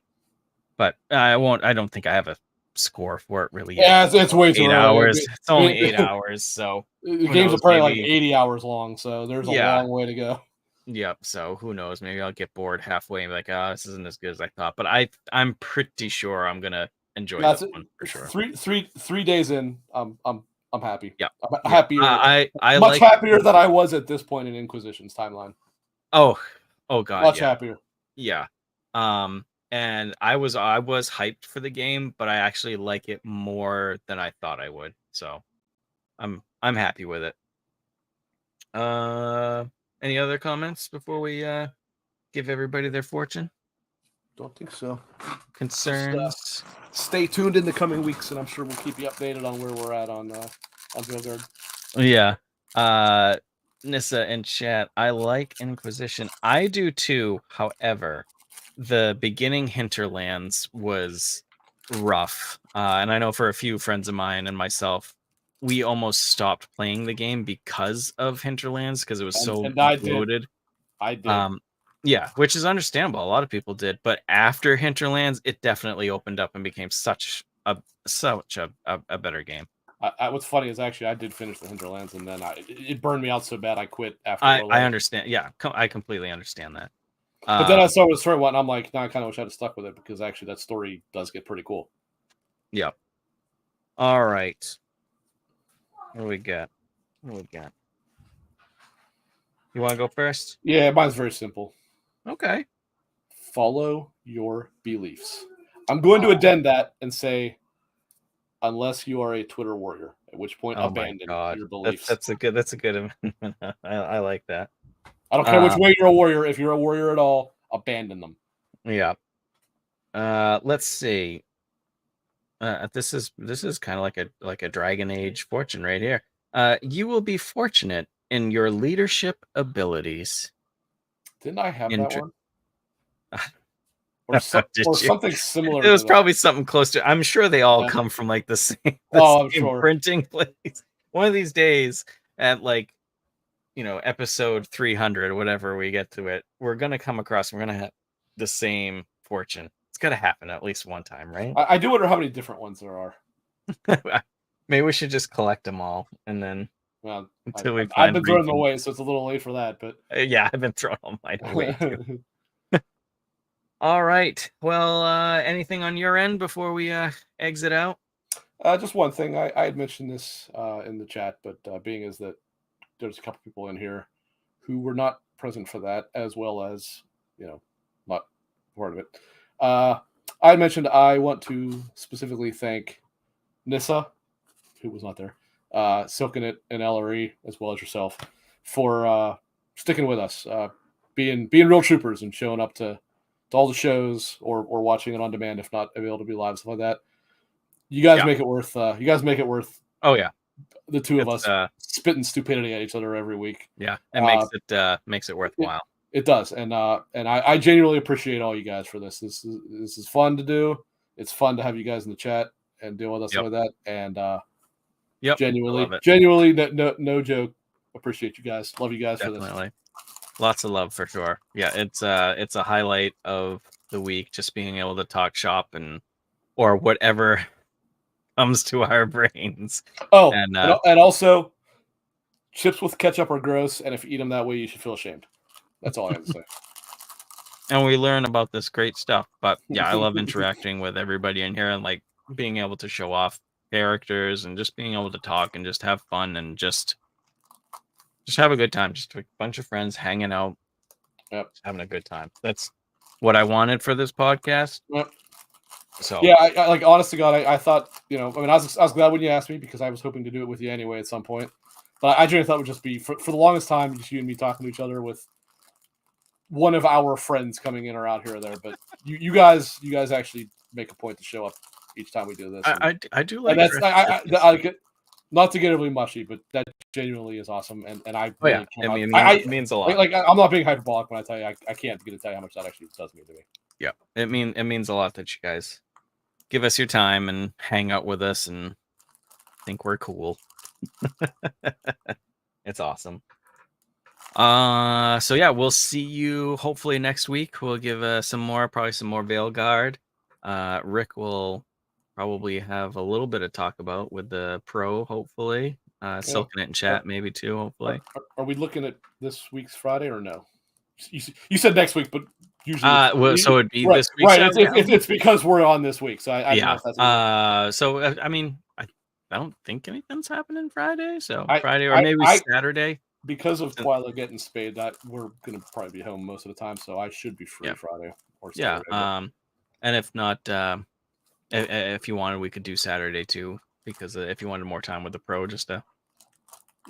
but I don't think I have a score for it really. Yeah, it's way too 8 hours. It's only 8 hours. So the games are probably like 80 hours long. So there's a long way to go. Yep. So who knows? Maybe I'll get bored halfway and be like, this isn't as good as I thought. But I'm pretty sure I'm gonna enjoy this one for sure. 3 days in, I'm happy. Yeah, I'm happier. I much happier than I was at this point in Inquisition's timeline. Oh god, much happier. Yeah. And I was hyped for the game, but I actually like it more than I thought I would. So I'm happy with it. Any other comments before we give everybody their fortune? Don't think so. Concerns? Stay tuned in the coming weeks, and I'm sure we'll keep you updated on where we're at on Veilguard. Yeah. Nissa in chat, I like Inquisition. I do too. However, the beginning hinterlands was rough. And I know for a few friends of mine and myself, we almost stopped playing the game because of hinterlands because it was so loaded. I did. Yeah, which is understandable. A lot of people did, but after Hinterlands, it definitely opened up and became such a better game. What's funny is actually I did finish the Hinterlands, and then it burned me out so bad I quit after. I understand. Yeah, I completely understand that. But then I saw the story one, and I'm like, no, I kind of wish I'd have stuck with it because actually that story does get pretty cool. Yeah. All right. What do we got? You want to go first? Yeah, mine's very simple. Okay. Follow your beliefs. I'm going to addend that and say, unless you are a Twitter warrior, at which point abandon your beliefs. That's a good amendment. I like that. I don't care which way you're a warrior. If you're a warrior at all, abandon them. Yeah. Let's see. This is kind of like a Dragon Age fortune right here. You will be fortunate in your leadership abilities. Didn't I have that one? Or something similar. It was probably something close to. I'm sure they all come from like the same, sure. printing place. One of these days, at like, episode 300, whatever we get to it, we're gonna come across. We're gonna have the same fortune. It's gotta happen at least one time, right? I do wonder how many different ones there are. Maybe we should just collect them all and then. Well, until we I've been throwing them away, so it's a little late for that. But yeah, I've been throwing all mine away too. All right. Well, anything on your end before we exit out? Just one thing. I had mentioned this in the chat, but being is that there's a couple people in here who were not present for that, as well as not part of it. I mentioned I want to specifically thank Nissa, who was not there, Silken It and Ellery, as well as yourself, for sticking with us, being real troopers and showing up to all the shows or watching it on demand if not able to be live, stuff like that. You guys make it worth. You guys make it worth. Oh yeah, the two of us spitting stupidity at each other every week. Yeah, it makes it worthwhile. It does, and I genuinely appreciate all you guys for this. This is fun to do. It's fun to have you guys in the chat and deal with us with that. And genuinely, no joke. Appreciate you guys. Love you guys for this. Lots of love for sure. Yeah, it's a highlight of the week, just being able to talk shop or whatever comes to our brains. Oh, and also, chips with ketchup are gross, and if you eat them that way, you should feel ashamed. That's all I have to say. And we learn about this great stuff. But yeah, I love interacting with everybody in here and like being able to show off characters and just being able to talk and just have fun and just have a good time. Just a bunch of friends hanging out, having a good time. That's what I wanted for this podcast. Yep. So yeah, I like honest to God, I thought I was glad when you asked me because I was hoping to do it with you anyway at some point. But I genuinely thought it would just be for the longest time, just you and me talking to each other with one of our friends coming in or out here or there. But you guys actually make a point to show up each time we do this. I do like that's not to get overly mushy, but that genuinely is awesome, and I really it means a lot. Like I'm not being hyperbolic when I tell you I can't begin to tell you how much that actually does mean to me. Yeah, it means a lot that you guys give us your time and hang out with us and think we're cool. It's awesome. So yeah, we'll see you hopefully next week. We'll give probably some more Veilguard. Rick will probably have a little bit of talk about with the pro, hopefully. Silken It in chat, maybe too, hopefully. Are we looking at this week's Friday or no? You said next week, but usually. So it'd be this week. Right, it's because we're on this week. So I don't know if that's so I mean, I don't think anything's happening Friday. So Friday or maybe Saturday. Because of Twyla getting spayed, that we're gonna probably be home most of the time, so I should be free Friday or Saturday. Yeah. And if not, if you wanted, we could do Saturday too, because if you wanted more time with the pro, just to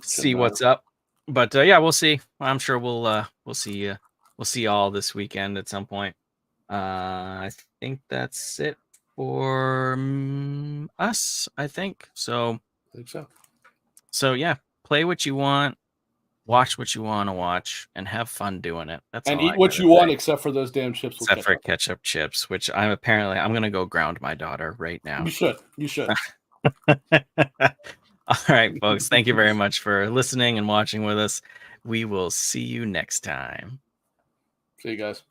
see what's up. But yeah, we'll see. I'm sure we'll see all this weekend at some point. I think that's it for us. I think so. So yeah, play what you want, watch what you want to watch, and have fun doing it. That's and eat what you want, except for those damn chips. Except for ketchup chips, which I'm gonna go ground my daughter right now. You should. All right, folks. Thank you very much for listening and watching with us. We will see you next time. See you guys.